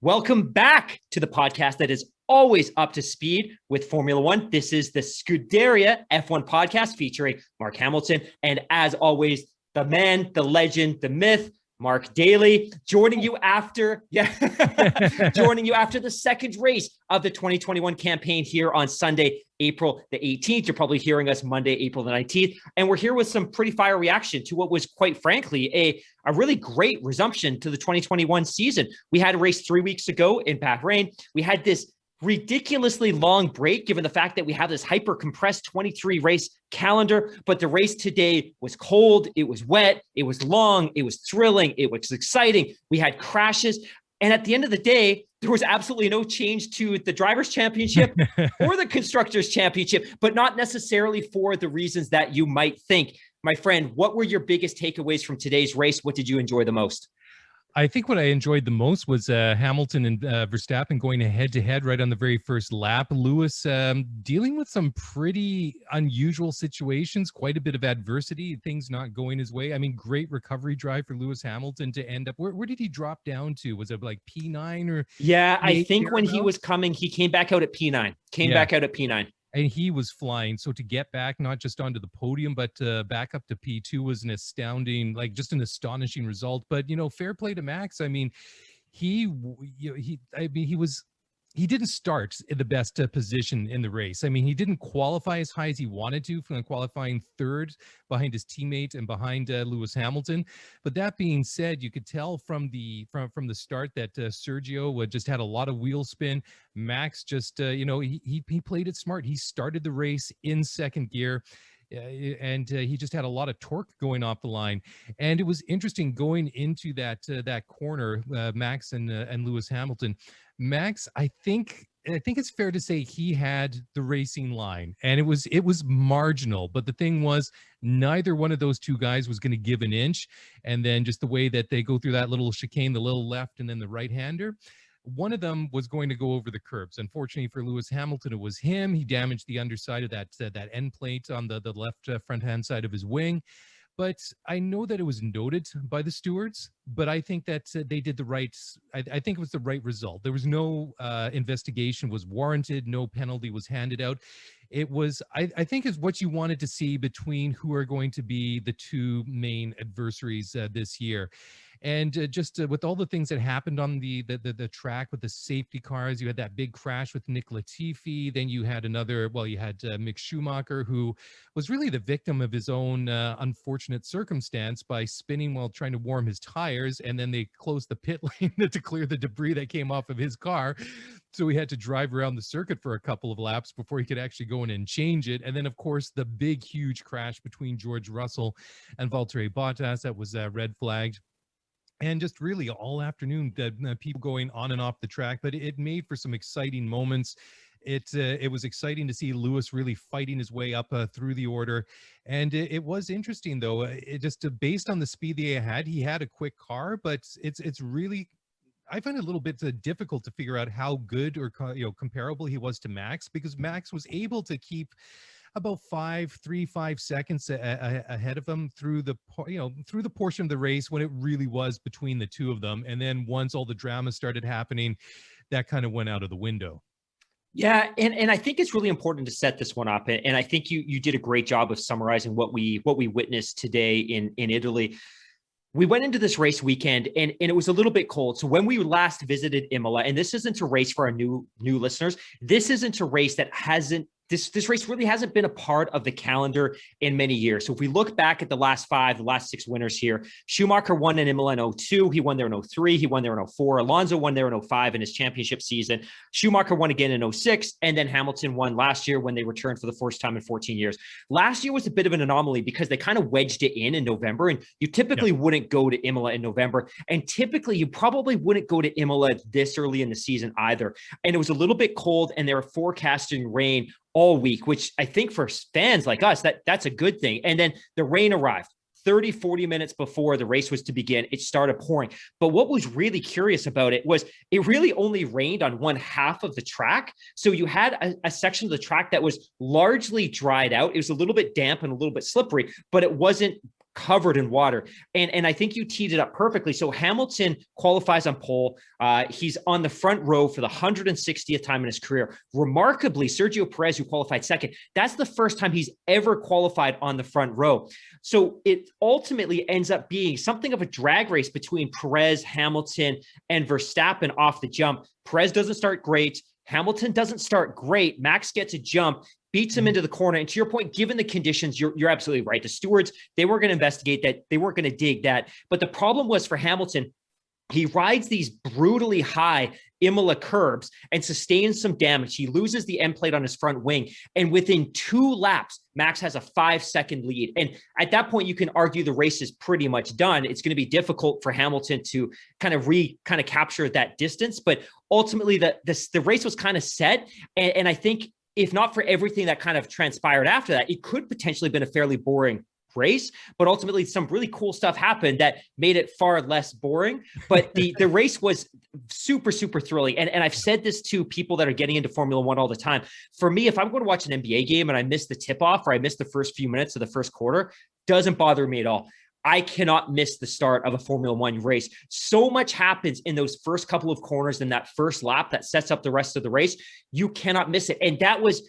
Welcome back to the podcast that is always up to speed with Formula One. This is the Scuderia F1 podcast featuring Mark Hamilton. And as always, the man, the legend, the myth, Mark Daly, joining you after the second race of the 2021 campaign here on Sunday, April the 18th. You're probably hearing us Monday, April the 19th. And we're here with some pretty fire reaction to what was, quite frankly, a really great resumption to the 2021 season. We had a race 3 weeks ago in Bahrain. We had this ridiculously long break, given the fact that we have this hyper compressed 23 race calendar, but the race today was cold, it was wet, it was long, it was thrilling, it was exciting. We had crashes. And at the end of the day, there was absolutely no change to the Drivers' Championship or the Constructors' Championship, but not necessarily for the reasons that you might think. My friend, what were your biggest takeaways from today's race? What did you enjoy the most? I think what I enjoyed the most was Hamilton and Verstappen going head-to-head right on the very first lap. Lewis dealing with some pretty unusual situations, quite a bit of adversity, things not going his way. I mean, great recovery drive for Lewis Hamilton to end up. Where did he drop down to? Was it like P9 or? Yeah, I think when he was coming, he came back out at P9. And he was flying. So to get back, not just onto the podium, but back up to P2 was an astounding, just an astonishing result. But, fair play to Max. I mean, he didn't start in the best position in the race. I mean, he didn't qualify as high as he wanted to, from qualifying third behind his teammate and behind Lewis Hamilton. But that being said, you could tell from the start that Sergio just had a lot of wheel spin. Max just, he played it smart. He started the race in second gear. And he just had a lot of torque going off the line. And it was interesting going into that corner, Max and Lewis Hamilton. Max, I think it's fair to say he had the racing line, and it was marginal. But the thing was, neither one of those two guys was going to give an inch. And then just the way that they go through that little chicane, the little left and then the right-hander, one of them was going to go over the curbs. Unfortunately for Lewis Hamilton, it was him. He damaged the underside of that end plate on the left front-hand side of his wing. But I know that it was noted by the stewards, but I think that they did the right, I think it was the right result. There was no investigation was warranted. No penalty was handed out. It was, I think, is what you wanted to see between who are going to be the two main adversaries this year. And just with all the things that happened on the track with the safety cars, you had that big crash with Nick Latifi. Then you had you had Mick Schumacher, who was really the victim of his own unfortunate circumstance by spinning while trying to warm his tires. And then they closed the pit lane to clear the debris that came off of his car. So he had to drive around the circuit for a couple of laps before he could actually go in and change it. And then, of course, the big, huge crash between George Russell and Valtteri Bottas that was red flagged. And just really all afternoon, people going on and off the track, but it made for some exciting moments. It was exciting to see Lewis really fighting his way up through the order. And it was interesting, though, based on the speed that he had a quick car, but it's really, I find it a little bit difficult to figure out how good or comparable he was to Max, because Max was able to keep about 5 seconds ahead of them through the portion of the race when it really was between the two of them. And then once all the drama started happening, that kind of went out of the window. Yeah, and I think it's really important to set this one up. And I think you did a great job of summarizing what we witnessed today in Italy. We went into this race weekend and it was a little bit cold. So when we last visited Imola, and this isn't a race for our new listeners, this isn't a race that hasn't This race really hasn't been a part of the calendar in many years. So if we look back at the last 6 winners here, Schumacher won in Imola in 2002. He won there in 2003. He won there in 2004. Alonso won there in 2005 in his championship season. Schumacher won again in 2006. And then Hamilton won last year when they returned for the first time in 14 years. Last year was a bit of an anomaly because they kind of wedged it in November. And you typically wouldn't go to Imola in November. And typically you probably wouldn't go to Imola this early in the season either. And it was a little bit cold and they were forecasting rain all week, which I think for fans like us, that's a good thing. And then the rain arrived 30-40 minutes before the race was to begin. It started pouring. But what was really curious about it was it really only rained on one half of the track. So you had a section of the track that was largely dried out. It was a little bit damp and a little bit slippery, but it wasn't covered in water. And I think you teed it up perfectly. So Hamilton qualifies on pole. He's on the front row for the 160th time in his career. Remarkably, Sergio Perez, who qualified second, that's the first time he's ever qualified on the front row. So it ultimately ends up being something of a drag race between Perez, Hamilton, and Verstappen off the jump. Perez doesn't start great. Hamilton doesn't start great. Max gets a jump, beats him into the corner. And to your point, given the conditions, you're absolutely right. The stewards, they were going to investigate that. They weren't going to dig that. But the problem was for Hamilton, he rides these brutally high Imola curbs and sustains some damage. He loses the end plate on his front wing. And within 2 laps, Max has a 5-second lead. And at that point, you can argue the race is pretty much done. It's going to be difficult for Hamilton to kind of capture that distance. But ultimately, the race was kind of set. And I think if not for everything that kind of transpired after that, it could potentially have been a fairly boring race, but ultimately some really cool stuff happened that made it far less boring. But the race was super, super thrilling. And I've said this to people that are getting into Formula One all the time. For me, if I'm going to watch an NBA game and I miss the tip-off or I miss the first few minutes of the first quarter, doesn't bother me at all. I cannot miss the start of a Formula One race. So much happens in those first couple of corners in that first lap that sets up the rest of the race. You cannot miss it. And that was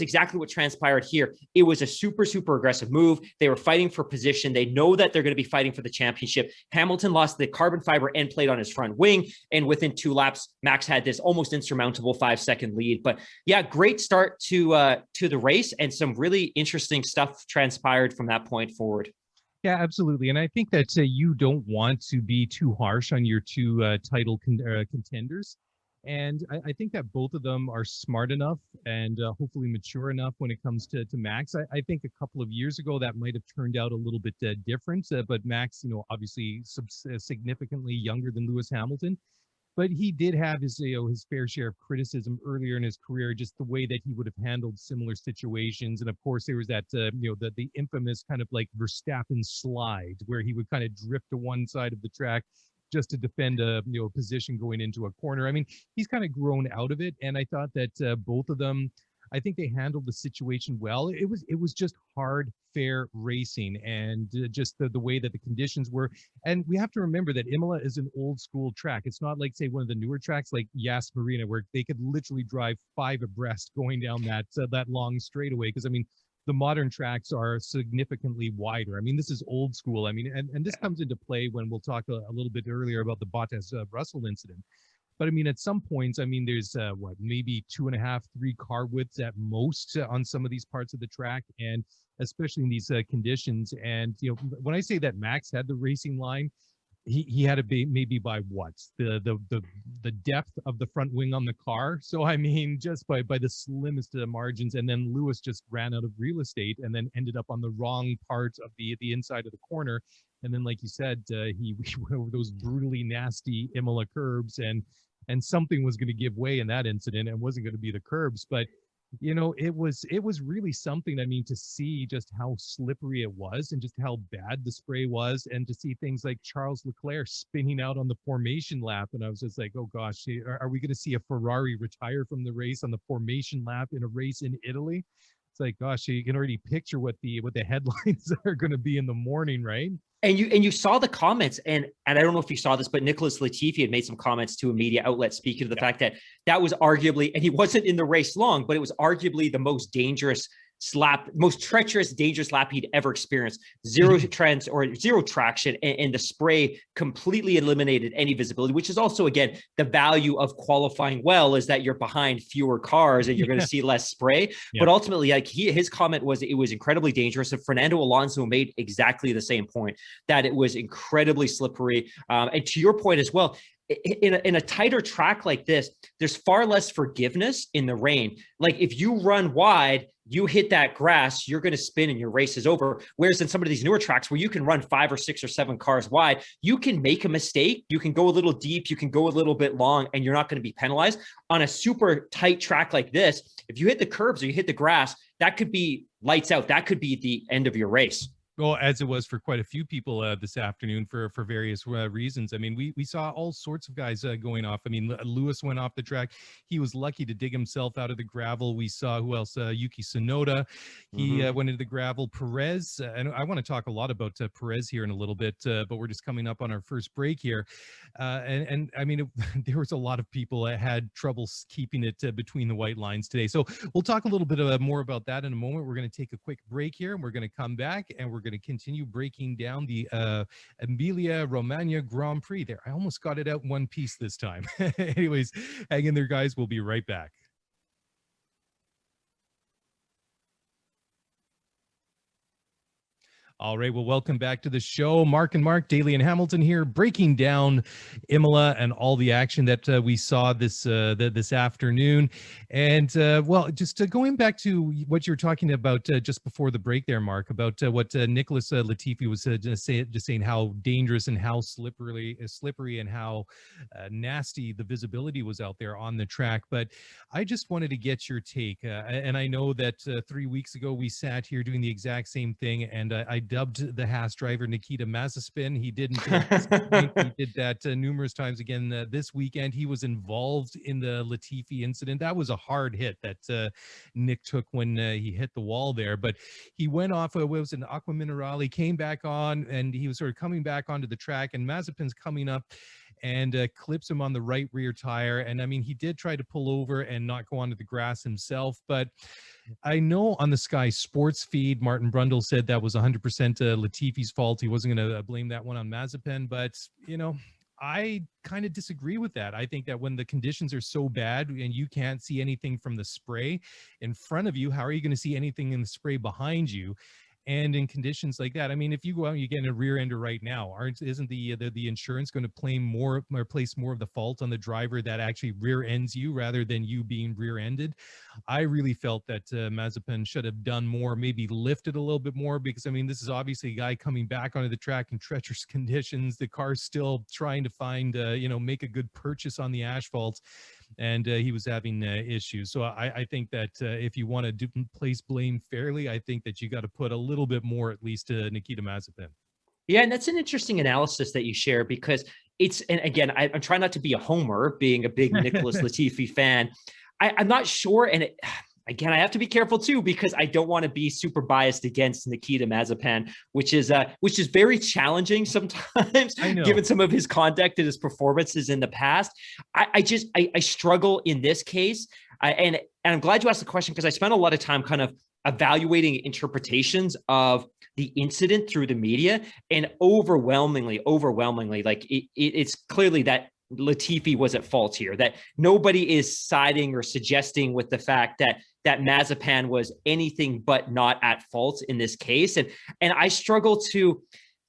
exactly what transpired here. It was a super, super aggressive move. They were fighting for position. They know that they're going to be fighting for the championship. Hamilton lost the carbon fiber end plate on his front wing. And within 2 laps, Max had this almost insurmountable 5-second lead. But yeah, great start to the race, and some really interesting stuff transpired from that point forward. Yeah, absolutely. And I think that you don't want to be too harsh on your 2 title contenders. And I think that both of them are smart enough and hopefully mature enough when it comes to Max. I think a couple of years ago that might have turned out a little bit different. But Max, obviously significantly younger than Lewis Hamilton. But he did have his fair share of criticism earlier in his career, just the way that he would have handled similar situations. And of course, there was that the infamous kind of like Verstappen slide, where he would kind of drift to one side of the track just to defend a position going into a corner. I mean, he's kind of grown out of it, and I thought that both of them, I think they handled the situation well. It was just hard, fair racing, and just the way that the conditions were. And we have to remember that Imola is an old school track. It's not like, say, one of the newer tracks like Yas Marina, where they could literally drive 5 abreast going down that long straightaway. Because I mean, the modern tracks are significantly wider. I mean, this is old school. I mean, and this comes into play when we'll talk a little bit earlier about the Bottas Russell incident. But I mean, at some points, I mean, there's maybe 2.5, 3 car widths at most on some of these parts of the track, and especially in these conditions. And when I say that Max had the racing line, he had to be maybe by what, the depth of the front wing on the car. So I mean, just by the slimmest of margins. And then Lewis just ran out of real estate and then ended up on the wrong part of the inside of the corner. And then, like you said, he went over those brutally nasty Imola curbs, and something was going to give way in that incident, and wasn't going to be the curbs. But it was really something. I mean, to see just how slippery it was, and just how bad the spray was, and to see things like Charles Leclerc spinning out on the formation lap. And I was just like, oh gosh, are we going to see a Ferrari retire from the race on the formation lap in a race in Italy? It's like, gosh, you can already picture what the headlines are going to be in the morning, right? And you saw the comments, and I don't know if you saw this, but Nicholas Latifi had made some comments to a media outlet speaking to the fact that was arguably, and he wasn't in the race long, but it was arguably the most dangerous most treacherous, dangerous lap he'd ever experienced. Zero trends or zero traction, and the spray completely eliminated any visibility, which is also, again, the value of qualifying well, is that you're behind fewer cars and you're going to see less spray. But ultimately, like his comment was, it was incredibly dangerous. And Fernando Alonso made exactly the same point, that it was incredibly slippery. And to your point as well, in a tighter track like this, there's far less forgiveness in the rain. Like if you run wide, you hit that grass, you're going to spin and your race is over. Whereas in some of these newer tracks where you can run 5 or 6 or 7 cars wide, you can make a mistake. You can go a little deep, you can go a little bit long, and you're not going to be penalized. On a super tight track like this, if you hit the curbs or you hit the grass, that could be lights out. That could be the end of your race. Well, as it was for quite a few people this afternoon for various reasons. I mean, we saw all sorts of guys going off. I mean, Lewis went off the track. He was lucky to dig himself out of the gravel. We saw who else? Yuki Tsunoda. He Mhm. went into the gravel. Perez, and I want to talk a lot about Perez here in a little bit, but we're just coming up on our first break here. And I mean, there was a lot of people that had trouble keeping it between the white lines today. So we'll talk a little bit more about that in a moment. We're going to take a quick break here, and we're going to come back, and we're going to continue breaking down the Emilia Romagna Grand Prix. There, I almost got it out in one piece this time. Anyways, hang in there, guys. We'll be right back. All right. Well, welcome back to the show. Mark and Mark, Daly and Hamilton here, breaking down Imola and all the action that we saw this afternoon. And well, just going back to what you were talking about just before the break there, Mark, about what Nicholas Latifi was just saying how dangerous and how slippery and how nasty the visibility was out there on the track. But I just wanted to get your take. And I know that 3 weeks ago we sat here doing the exact same thing, and I dubbed the Haas driver Nikita Mazepin. He didn't disappoint. He did that numerous times again this weekend. He was involved in the Latifi incident. That was a hard hit that Nick took when he hit the wall there. But he went off, what was an Aqua Minerale, came back on, and he was sort of coming back onto the track, and Mazepin's coming up and clips him on the right rear tire. And I mean, he did try to pull over and not go onto the grass himself, but I know on the Sky Sports feed, Martin Brundle said that was 100% Latifi's fault. He wasn't going to blame that one on Mazepin, but you know, I kind of disagree with that. I think that when the conditions are so bad and you can't see anything from the spray in front of you, how are you going to see anything in the spray behind you? And in conditions like that, I mean, if you go out and you get in a rear ender right now, isn't the insurance going to play more or place more of the fault on the driver that actually rear ends you rather than you being rear ended? I really felt that Mazepin should have done more, maybe lifted a little bit more, because I mean, this is obviously a guy coming back onto the track in treacherous conditions. The car's still trying to find, make a good purchase on the asphalt, and he was having issues. So I think that if you want to place blame fairly, I think that you got to put a little bit more, at least, to Nikita Mazepin. Yeah, and that's an interesting analysis that you share, because and again, I'm trying not to be a homer, being a big Nicholas Latifi fan. I'm not sure, and again, I have to be careful too, because I don't want to be super biased against Nikita Mazepin, which is very challenging sometimes, given some of his conduct and his performances in the past. I struggle in this case, and I'm glad you asked the question, because I spent a lot of time kind of evaluating interpretations of the incident through the media, and overwhelmingly, like it's clearly that Latifi was at fault here, that nobody is siding or suggesting with the fact that Mazepin was anything but not at fault in this case. And I struggle to,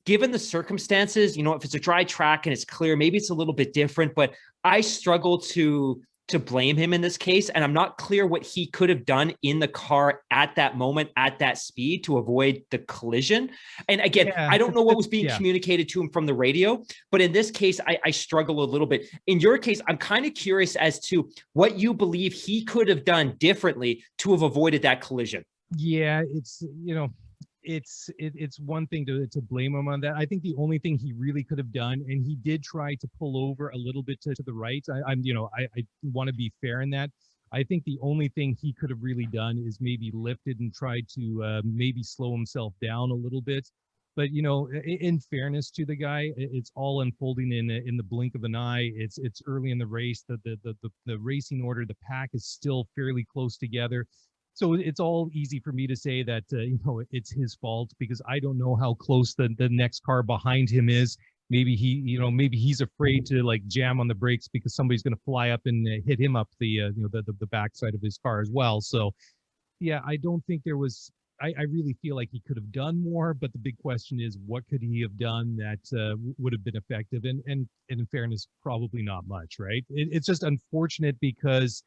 given the circumstances, if it's a dry track and it's clear, maybe it's a little bit different, but I struggle to blame him in this case. And I'm not clear what he could have done in the car at that moment, at that speed, to avoid the collision. And again, I don't know what was being communicated to him from the radio, but in this case, I struggle a little bit. In your case, I'm kind of curious as to what you believe he could have done differently to have avoided that collision. Yeah, it's one thing to blame him on that. I think the only thing he really could have done, and he did try to pull over a little bit to the right. I want to be fair in that. I think the only thing he could have really done is maybe lifted and tried to maybe slow himself down a little bit. But in fairness to the guy, it's all unfolding in the blink of an eye. It's early in the race. The racing order, the pack is still fairly close together. So it's all easy for me to say that, it's his fault, because I don't know how close the next car behind him is. Maybe maybe he's afraid to like jam on the brakes because somebody's going to fly up and hit him up the backside of his car as well. So yeah, I don't think there was, I really feel like he could have done more, but the big question is, what could he have done that would have been effective? And in fairness, probably not much, right? It's just unfortunate, because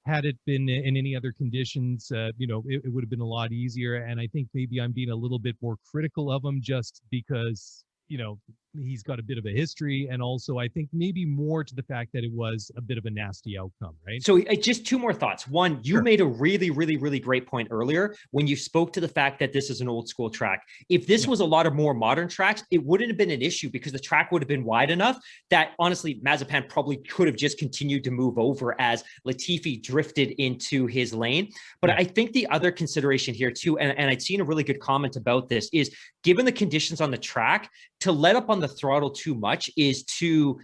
had it been in any other conditions, it would have been a lot easier. And I think maybe I'm being a little bit more critical of him just because, he's got a bit of a history, and also I think maybe more to the fact that it was a bit of a nasty outcome, right? So just two more thoughts. One, you Sure. made a really, really, really great point earlier when you spoke to the fact that this is an old school track. If this Yeah. was a lot of more modern tracks, it wouldn't have been an issue because the track would have been wide enough that honestly, Mazepin probably could have just continued to move over as Latifi drifted into his lane. But Yeah. I think the other consideration here too, and I'd seen a really good comment about this, is given the conditions on the track, to let up on the throttle too much is to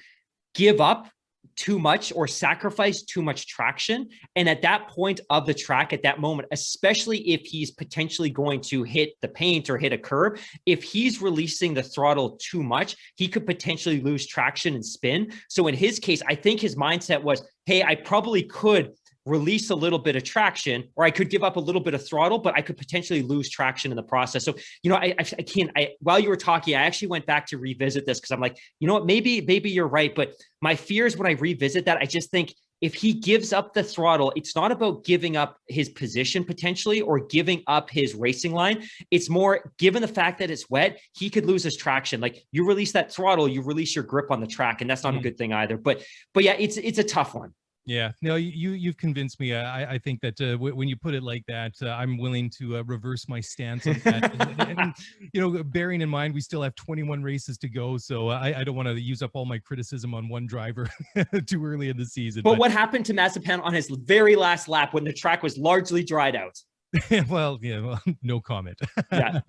give up too much or sacrifice too much traction. And at that point of the track, at that moment, especially if he's potentially going to hit the paint or hit a curb, if he's releasing the throttle too much, he could potentially lose traction and spin. So in his case, I think his mindset was, hey, I probably could release a little bit of traction, or I could give up a little bit of throttle, but I could potentially lose traction in the process. So, I can't, while you were talking, I actually went back to revisit this because I'm like, you know what, maybe you're right. But my fears when I revisit that, I just think if he gives up the throttle, it's not about giving up his position potentially or giving up his racing line. It's more, given the fact that it's wet, he could lose his traction. Like you release that throttle, you release your grip on the track, and that's not a good thing either. But yeah, it's a tough one. Yeah, no, you've convinced me. I think that when you put it like that, I'm willing to reverse my stance on that. And, bearing in mind we still have 21 races to go, so I don't want to use up all my criticism on one driver too early in the season. But what happened to Mazepin on his very last lap when the track was largely dried out? Well, no comment. Yeah.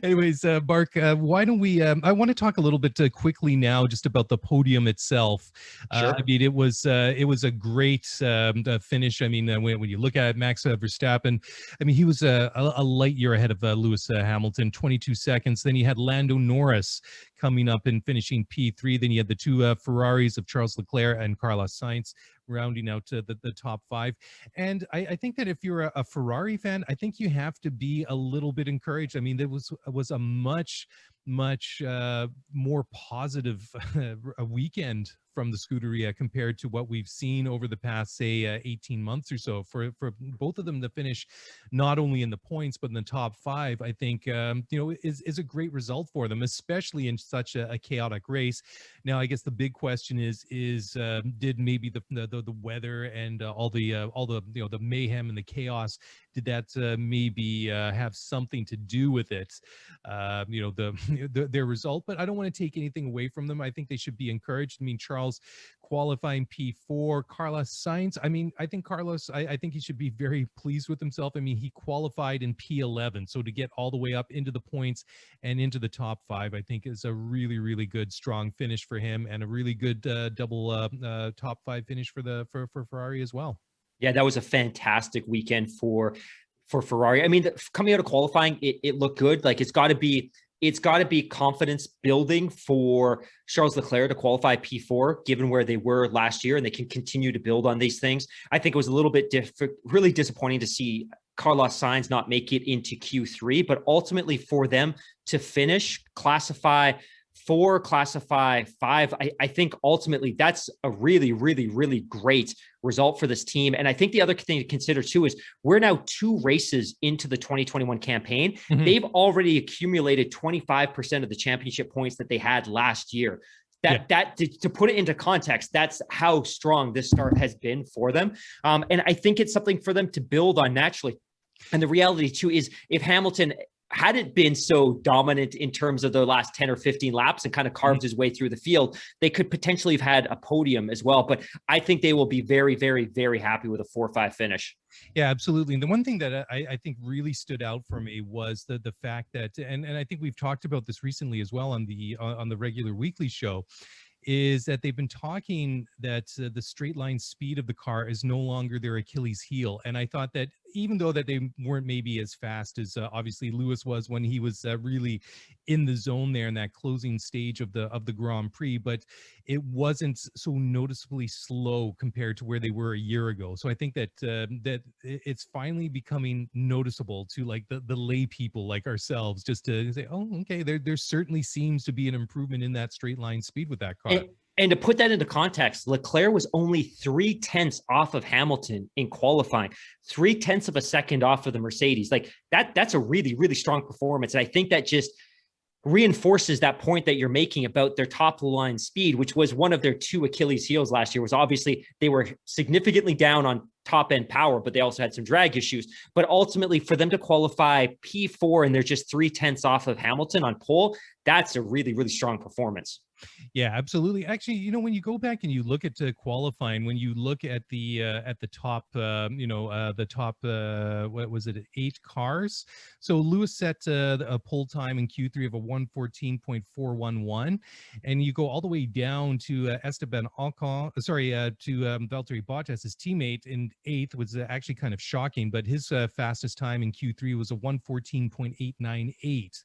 Anyways, Mark, why don't we, I want to talk a little bit quickly now just about the podium itself. Sure. I mean, it was a great finish. I mean, when you look at Max Verstappen, I mean, he was a light year ahead of Lewis Hamilton, 22 seconds. Then you had Lando Norris coming up and finishing P3. Then you had the two Ferraris of Charles Leclerc and Carlos Sainz rounding out the top five. And I think that if you're a Ferrari fan, I think you have to be a little bit encouraged. I mean, there was a much more positive a weekend from the Scuderia compared to what we've seen over the past, say, 18 months or so. For both of them to finish not only in the points but in the top five, I think is a great result for them, especially in such a chaotic race. Now, I guess the big question is did maybe the weather and all the mayhem and the chaos, did that maybe have something to do with it? Their result. But I don't want to take anything away from them. I think they should be encouraged. I mean, Charles qualifying P4, Carlos Sainz. I mean, I think Carlos, I think he should be very pleased with himself. I mean, he qualified in P11, so to get all the way up into the points and into the top five, I think is a really, really good, strong finish for him, and a really good double top five finish for Ferrari as well. Yeah, that was a fantastic weekend for Ferrari. I mean, coming out of qualifying, it looked good. Like it's got to be confidence building for Charles Leclerc to qualify P4, given where they were last year, and they can continue to build on these things. I think it was a little bit really disappointing to see Carlos Sainz not make it into Q3, but ultimately for them to finish, classify 4, classify 5, I think ultimately that's a really, really, really great result for this team. And I think the other thing to consider too is we're now 2 races into the 2021 campaign. Mm-hmm. They've already accumulated 25% of the championship points that they had last year. To put it into context, that's how strong this start has been for them. And I think it's something for them to build on naturally. And the reality too is if Hamilton hadn't been so dominant in terms of the last 10 or 15 laps and kind of carved his way through the field, they could potentially have had a podium as well. But I think they will be very, very, very happy with a 4-5 finish. Yeah, absolutely. And the one thing that I think really stood out for me was the fact that, and I think we've talked about this recently as well on the regular weekly show, is that they've been talking that the straight line speed of the car is no longer their Achilles heel. And I thought that even though that they weren't maybe as fast as obviously Lewis was when he was really in the zone there in that closing stage of the Grand Prix, but it wasn't so noticeably slow compared to where they were a year ago. So I think that that it's finally becoming noticeable to like the lay people like ourselves, just to say, oh, okay, there certainly seems to be an improvement in that straight line speed with that car. And to put that into context, Leclerc was only 0.3 off of Hamilton in qualifying, 0.3 of a second off of the Mercedes. Like that's a really, really strong performance. And I think that just reinforces that point that you're making about their top line speed, which was one of their two Achilles heels last year. Was obviously they were significantly down on top end power, but they also had some drag issues. But ultimately, for them to qualify P4 and they're just 0.3 off of Hamilton on pole, that's a really, really strong performance. Yeah, absolutely. Actually, when you go back and you look at qualifying, when you look at the top, the top, what was it, 8 cars? So Lewis set a pole time in Q3 of a 1:14.411, and you go all the way down to Esteban Ocon, to Valtteri Bottas, his teammate in 8th, was actually kind of shocking, but his fastest time in Q3 was a 1:14.898.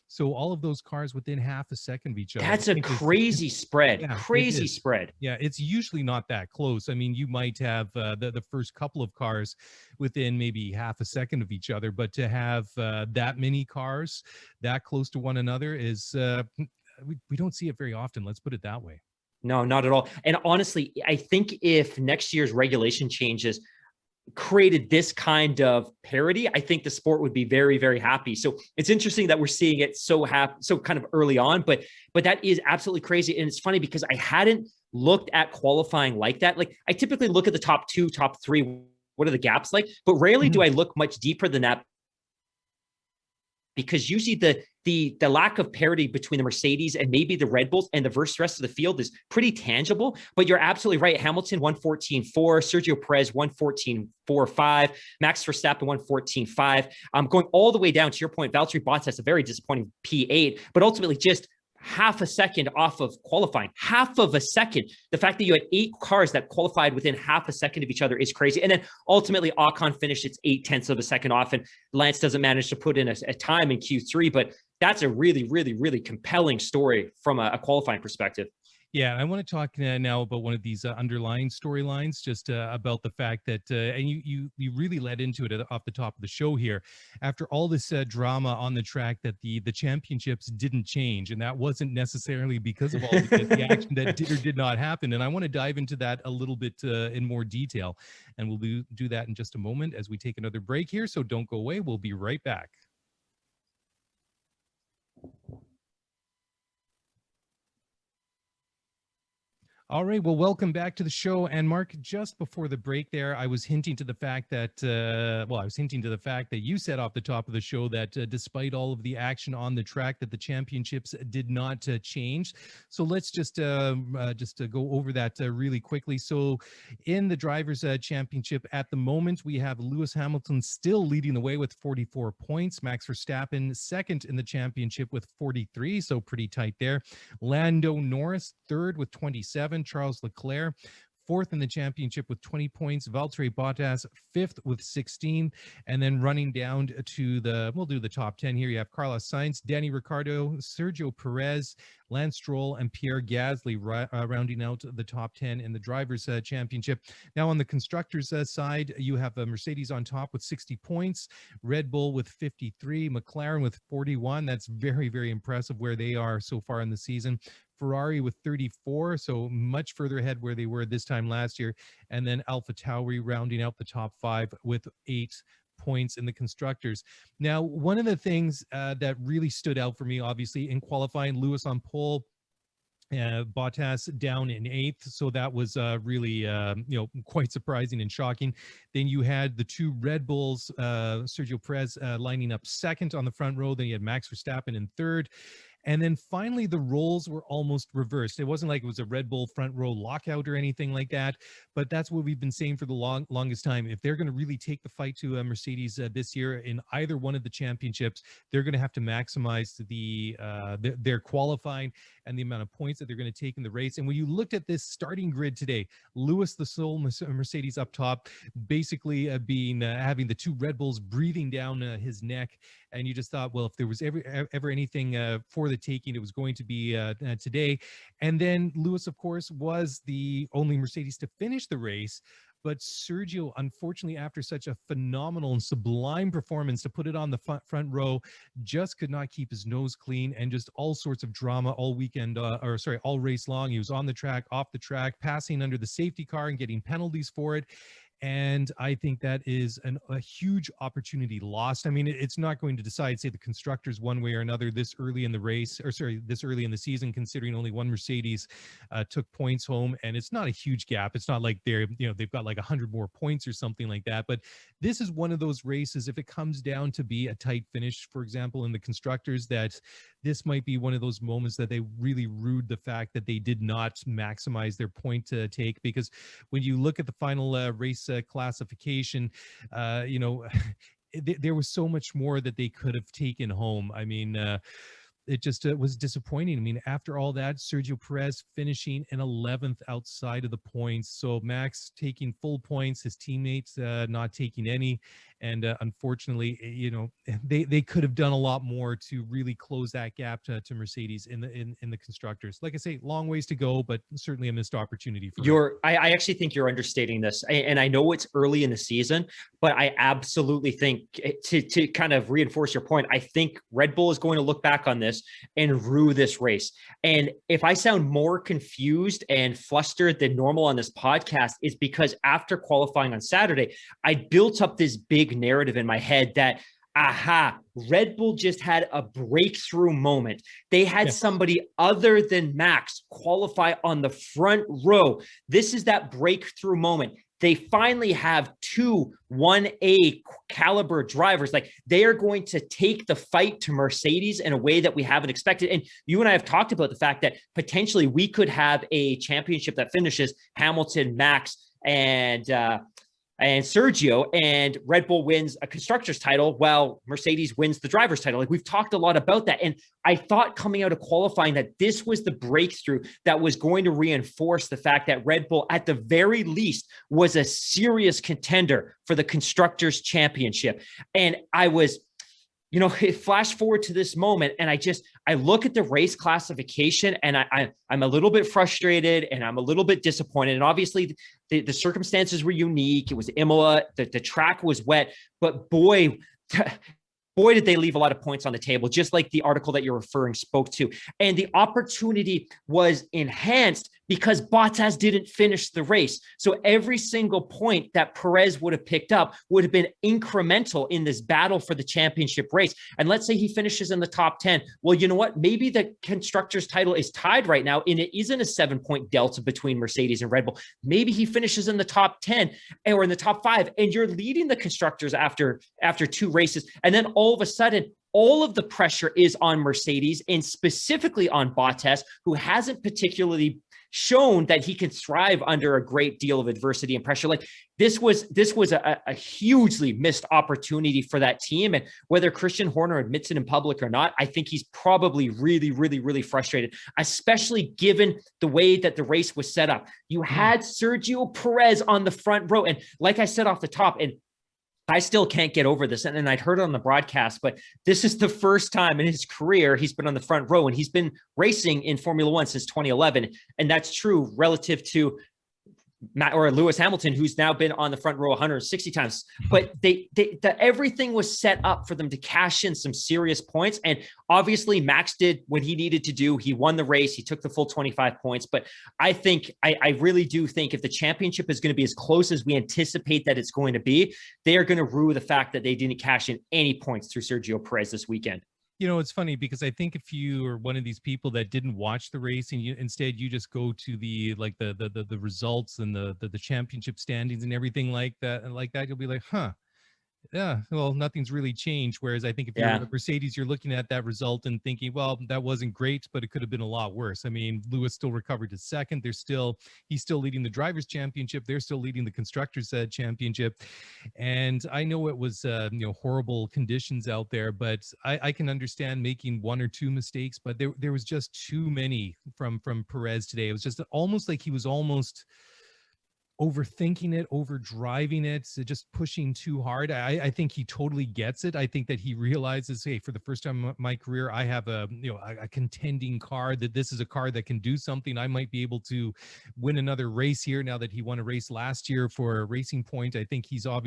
So all of those cars within half a second of each other. That's a crazy spread. Yeah, crazy spread. Yeah, it's usually not that close. I mean, you might have the first couple of cars within maybe half a second of each other, but to have that many cars that close to one another is we don't see it very often. Let's put it that way. No, not at all. And honestly, I think if next year's regulation changes created this kind of parity, I think the sport would be very, very happy. So it's interesting that we're seeing it so kind of early on, but that is absolutely crazy. And it's funny because I hadn't looked at qualifying like that. Like I typically look at the top 2, top 3, what are the gaps like, but rarely do I look much deeper than that, because usually the lack of parity between the Mercedes and maybe the Red Bulls and the rest of the field is pretty tangible. But you're absolutely right. Hamilton 1:14.4, Sergio Perez 1:14.4.5, Max Verstappen 1:14.5. Going all the way down to your point, Valtteri Bottas a very disappointing P8, but ultimately just half a second off of qualifying. Half of a second. The fact that you had 8 cars that qualified within half a second of each other is crazy. And then ultimately Ocon finished its 0.8 of a second off, and Lance doesn't manage to put in a time in Q3, but that's a really, really, really compelling story from a qualifying perspective. Yeah, I want to talk now about one of these underlying storylines, just about the fact that, and you really led into it off the top of the show here, after all this drama on the track, that the championships didn't change, and that wasn't necessarily because of all the action that did or did not happen. And I want to dive into that a little bit in more detail, and we'll do that in just a moment as we take another break here. So don't go away. We'll be right back. All right. Well, welcome back to the show. And Mark, just before the break there, I was hinting to the fact that, you said off the top of the show that despite all of the action on the track, that the championships did not change. So let's just go over that really quickly. So in the Drivers' Championship at the moment, we have Lewis Hamilton still leading the way with 44 points. Max Verstappen second in the championship with 43, so pretty tight there. Lando Norris third with 27. Charles Leclerc fourth in the championship with 20 points. Valtteri Bottas fifth with 16. And then running down to we'll do the top 10 here. You have Carlos Sainz, Danny Ricciardo, Sergio Perez, Lance Stroll, and Pierre Gasly rounding out the top 10 in the Drivers' Championship. Now on the Constructors' side, you have Mercedes on top with 60 points, Red Bull with 53, McLaren with 41. That's very, very impressive where they are so far in the season. Ferrari with 34, so much further ahead where they were this time last year. And then AlphaTauri rounding out the top 5 with 8 points in the Constructors. Now, one of the things that really stood out for me, obviously, in qualifying, Lewis on pole, Bottas down in 8th, so that was really quite surprising and shocking. Then you had the 2 Red Bulls, Sergio Perez lining up second on the front row. Then you had Max Verstappen in 3rd. And then finally, the roles were almost reversed. It wasn't like it was a Red Bull front row lockout or anything like that, but that's what we've been saying for the longest time. If they're going to really take the fight to Mercedes this year in either one of the championships, they're going to have to maximize their qualifying and the amount of points that they're going to take in the race. And when you looked at this starting grid today, Lewis, the sole Mercedes up top, basically having the 2 Red Bulls breathing down his neck. And you just thought, well, if there was ever anything for the taking, it was going to be today. And then Lewis, of course, was the only Mercedes to finish the race. But Sergio, unfortunately, after such a phenomenal and sublime performance to put it on the front row, just could not keep his nose clean, and just all sorts of drama all weekend, all race long. He was on the track, off the track, passing under the safety car and getting penalties for it. And I think that is a huge opportunity lost. I mean, it's not going to decide, say, the constructors one way or another this early in the race, or sorry, this early in the season, considering only one Mercedes took points home. And it's not a huge gap. It's not like they've got like 100 more points or something like that. But this is one of those races, if it comes down to be a tight finish, for example, in the constructors, that this might be one of those moments that they really rued the fact that they did not maximize their point to take. Because when you look at the final race classification, there was so much more that they could have taken home. I mean, it just was disappointing. I mean, after all that, Sergio Perez finishing in 11th outside of the points. So Max taking full points, his teammates not taking any. And unfortunately, they could have done a lot more to really close that gap to Mercedes in the constructors. Like I say, long ways to go, but certainly a missed opportunity for I actually think you're understating this. And I know it's early in the season, but I absolutely think, to kind of reinforce your point, I think Red Bull is going to look back on this and rue this race. And if I sound more confused and flustered than normal on this podcast, it's because after qualifying on Saturday, I built up this big narrative in my head that, Red Bull just had a breakthrough moment. They had somebody other than Max qualify on the front row. This is that breakthrough moment. They finally have two 1A caliber drivers. Like, they are going to take the fight to Mercedes in a way that we haven't expected. And you and I have talked about the fact that potentially we could have a championship that finishes Hamilton, Max, and Sergio, and Red Bull wins a constructors title while Mercedes wins the driver's title. Like, we've talked a lot about that. And I thought coming out of qualifying that this was the breakthrough that was going to reinforce the fact that Red Bull, at the very least, was a serious contender for the constructors championship. And I was, it flashed forward to this moment, and I look at the race classification, and I'm a little bit frustrated, and I'm a little bit disappointed. And obviously the circumstances were unique. It was Imola, the track was wet, but boy, did they leave a lot of points on the table, just like the article that you're referring spoke to. And the opportunity was enhanced because Bottas didn't finish the race. So every single point that Perez would have picked up would have been incremental in this battle for the championship race. And let's say he finishes in the top 10. Well, you know what? Maybe the constructors title is tied right now, and it isn't a 7-point delta between Mercedes and Red Bull. Maybe he finishes in the top 10 or in the top 5, and you're leading the constructors after 2 races. And then all of a sudden, all of the pressure is on Mercedes, and specifically on Bottas, who hasn't particularly shown that he can thrive under a great deal of adversity and pressure. Like, this was a hugely missed opportunity for that team. And whether Christian Horner admits it in public or not, I think he's probably really, really, really frustrated, especially given the way that the race was set up. You had Sergio Perez on the front row. And like I said off the top, and I still can't get over this. And I'd heard it on the broadcast, but this is the first time in his career he's been on the front row, and he's been racing in Formula One since 2011. And that's true relative to Lewis Hamilton, who's now been on the front row 160 times. But everything was set up for them to cash in some serious points. And obviously Max did what he needed to do. He won the race. He took the full 25 points. But I really do think if the championship is going to be as close as we anticipate that it's going to be, they are going to rue the fact that they didn't cash in any points through Sergio Perez this weekend. It's funny because I think if you are one of these people that didn't watch the race and instead you just go to the results and the championship standings and everything like that, you'll be like, yeah, well, nothing's really changed. Whereas I think if you're a Mercedes, you're looking at that result and thinking, well, that wasn't great, but it could have been a lot worse. I mean, Lewis still recovered to second. He's still leading the drivers' championship. They're still leading the constructors' championship. And I know it was horrible conditions out there, but I can understand making 1 or 2 mistakes. But there was just too many from Perez today. It was just almost like he was almost overthinking it, overdriving it, just pushing too hard. I think he totally gets it. I think that he realizes, hey, for the first time in my career, I have a contending car, that this is a car that can do something. I might be able to win another race here now that he won a race last year for a Racing Point. I think he's got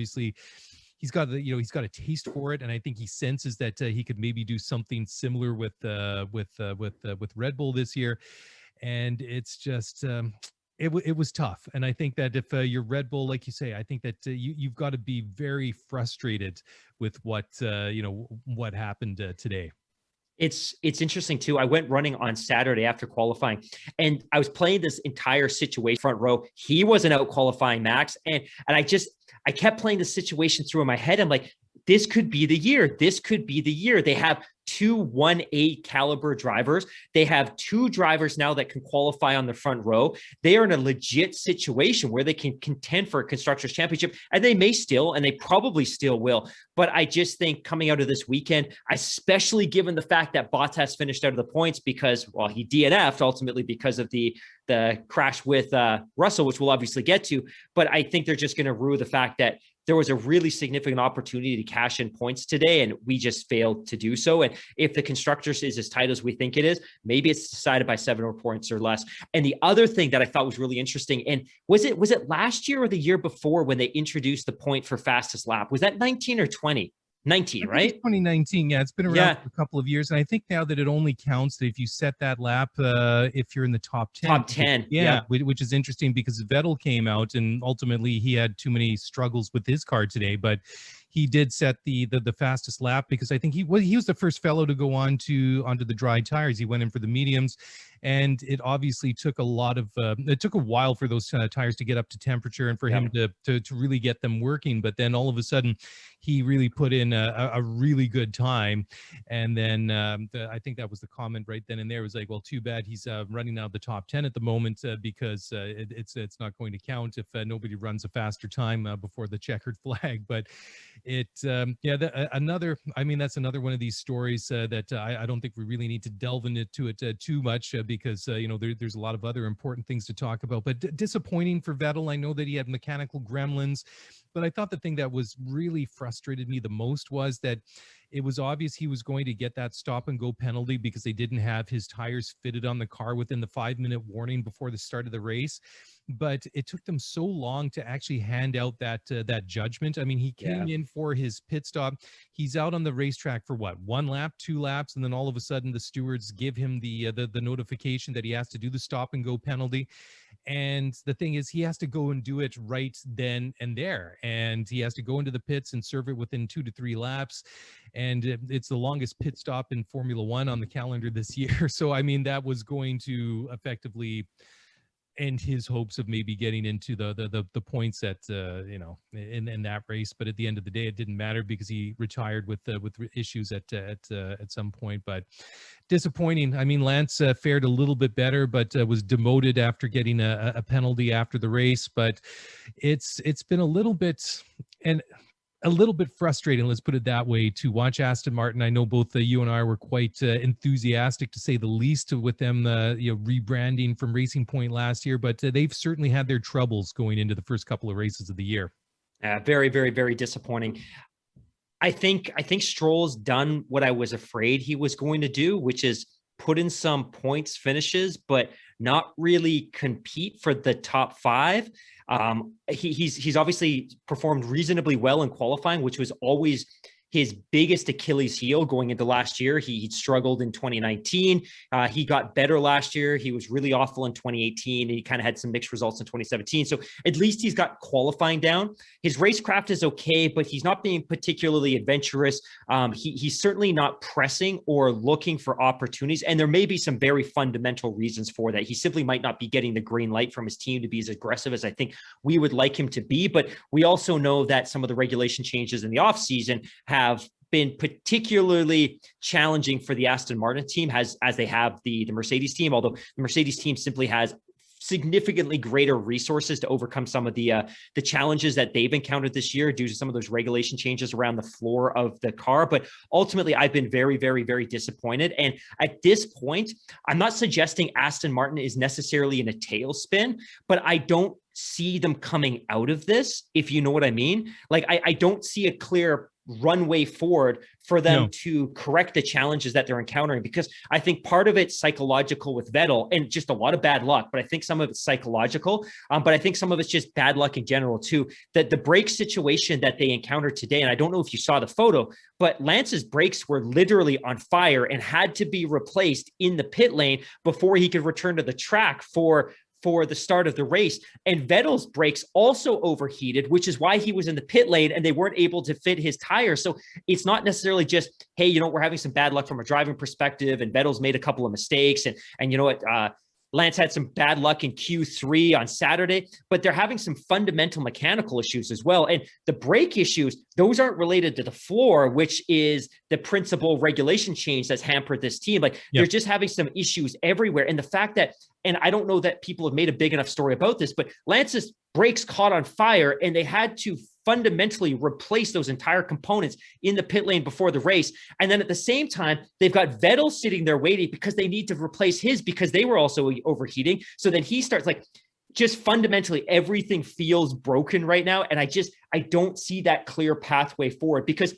a taste for it, and I think he senses that he could maybe do something similar with Red Bull this year. And it's just it was tough. And I think that if you're Red Bull, like you say, I think that you've got to be very frustrated with what, what happened today. It's interesting too. I went running on Saturday after qualifying, and I was playing this entire situation front row. He wasn't out qualifying Max, and I kept playing the situation through in my head. I'm like, this could be the year. This could be the year. They have two 1A caliber drivers. They have two drivers now that can qualify on the front row. They are in a legit situation where they can contend for a Constructors Championship, and they may still, and they probably still will. But I just think coming out of this weekend, especially given the fact that Bottas finished out of the points because, well, he DNF'd ultimately because of the crash with Russell, which we'll obviously get to. But I think they're just going to rue the fact that there was a really significant opportunity to cash in points today, and we just failed to do so. And if the Constructors is as tight as we think it is, maybe it's decided by 7 points or less. And the other thing that I thought was really interesting, and was it last year or the year before when they introduced the point for fastest lap? Was that 19 or 20? 19, right? 2019. Yeah, it's been around for a couple of years. And I think now that it only counts that if you set that lap, if you're in the top 10. Top 10. Yeah, which is interesting because Vettel came out and ultimately he had too many struggles with his car today. But he did set the fastest lap because I think he was the first fellow to go onto the dry tires. He went in for the mediums, and it obviously took it took a while for those tires to get up to temperature and for him to really get them working. But then all of a sudden, he really put in a really good time. And then I think that was the comment right then and there. It was like, well, too bad he's running out of the top 10 at the moment because it's not going to count if nobody runs a faster time before the checkered flag. But that's another one of these stories that I don't think we really need to delve into it too much because there's a lot of other important things to talk about. But disappointing for Vettel. I know that he had mechanical gremlins, but I thought the thing that was really frustrated me the most was that it was obvious he was going to get that stop and go penalty because they didn't have his tires fitted on the car within the 5-minute warning before the start of the race. But it took them so long to actually hand out that judgment. I mean, he came in for his pit stop. He's out on the racetrack for what, 1 lap, 2 laps, and then all of a sudden the stewards give him the notification that he has to do the stop and go penalty. And the thing is, he has to go and do it right then and there, and he has to go into the pits and serve it within 2 to 3 laps. And it's the longest pit stop in Formula One on the calendar this year. So I mean, that was going to effectively and his hopes of maybe getting into the points at in that race. But at the end of the day, it didn't matter because he retired with issues at some point. But disappointing. I mean, Lance fared a little bit better, but was demoted after getting a penalty after the race. But it's been a little bit frustrating, let's put it that way, to watch Aston Martin. I know both you and I were quite enthusiastic, to say the least, with them rebranding from Racing Point last year, but they've certainly had their troubles going into the first couple of races of the year. Very, very, very disappointing. I think Stroll's done what I was afraid he was going to do, which is put in some points finishes, but not really compete for the top 5. He's obviously performed reasonably well in qualifying, which was always his biggest Achilles heel going into last year. He struggled in 2019. He got better last year. He was really awful in 2018. And he kind of had some mixed results in 2017. So at least he's got qualifying down. His racecraft is okay, but he's not being particularly adventurous. He's certainly not pressing or looking for opportunities. And there may be some very fundamental reasons for that. He simply might not be getting the green light from his team to be as aggressive as I think we would like him to be. But we also know that some of the regulation changes in the offseason have been particularly challenging for the Aston Martin team as they have the Mercedes team, although the Mercedes team simply has significantly greater resources to overcome some of the challenges that they've encountered this year due to some of those regulation changes around the floor of the car. But ultimately, I've been very, very, very disappointed. And at this point, I'm not suggesting Aston Martin is necessarily in a tailspin, but I don't see them coming out of this, if you know what I mean. Like, I don't see a clear runway forward for them to correct the challenges that they're encountering, because I think part of it's psychological with Vettel and just a lot of bad luck, but I think some of it's psychological. But I think some of it's just bad luck in general too. That the brake situation that they encountered today, and I don't know if you saw the photo, but Lance's brakes were literally on fire and had to be replaced in the pit lane before he could return to the track for for the start of the race. And Vettel's brakes also overheated, which is why he was in the pit lane and they weren't able to fit his tires. So it's not necessarily just, hey, we're having some bad luck from a driving perspective and Vettel's made a couple of mistakes. And you know what? Lance had some bad luck in Q3 on Saturday, but they're having some fundamental mechanical issues as well. And the brake issues, those aren't related to the floor, which is the principal regulation change that's hampered this team. Like they're just having some issues everywhere. And the fact that, and I don't know that people have made a big enough story about this, but Lance's brakes caught on fire and they had to fundamentally replace those entire components in the pit lane before the race. And then at the same time, they've got Vettel sitting there waiting because they need to replace his because they were also overheating. So then he starts just fundamentally everything feels broken right now. And I don't see that clear pathway forward because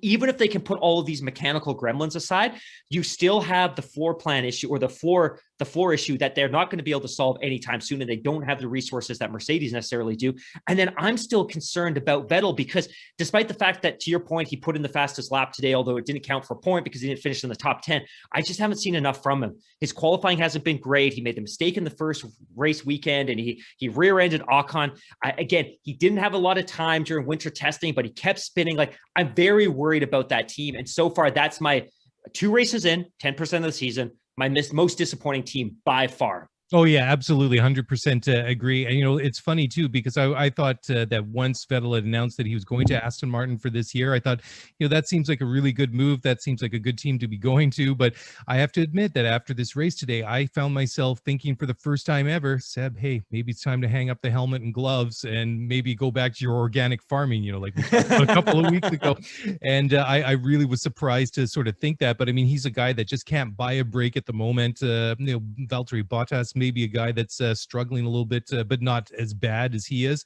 even if they can put all of these mechanical gremlins aside, you still have the floor plan issue or the floor issue that they're not going to be able to solve anytime soon. And they don't have the resources that Mercedes necessarily do. And then I'm still concerned about Vettel because despite the fact that, to your point, he put in the fastest lap today, although it didn't count for a point because he didn't finish in the top 10, I just haven't seen enough from him. His qualifying hasn't been great. He made the mistake in the first race weekend and he rear-ended Ocon. Again, he didn't have a lot of time during winter testing, but he kept spinning. I'm very worried about that team. And so far, that's my 2 races in, 10% of the season, my most disappointing team by far. Oh yeah, absolutely, 100% agree. And it's funny too because I thought that once Vettel had announced that he was going to Aston Martin for this year, I thought that seems like a really good move. That seems like a good team to be going to. But I have to admit that after this race today, I found myself thinking for the first time ever, Seb, hey, maybe it's time to hang up the helmet and gloves and maybe go back to your organic farming. Like we talked about a couple of weeks ago. And I really was surprised to sort of think that. But I mean, he's a guy that just can't buy a break at the moment. Valtteri Bottas maybe a guy that's struggling a little bit, but not as bad as he is.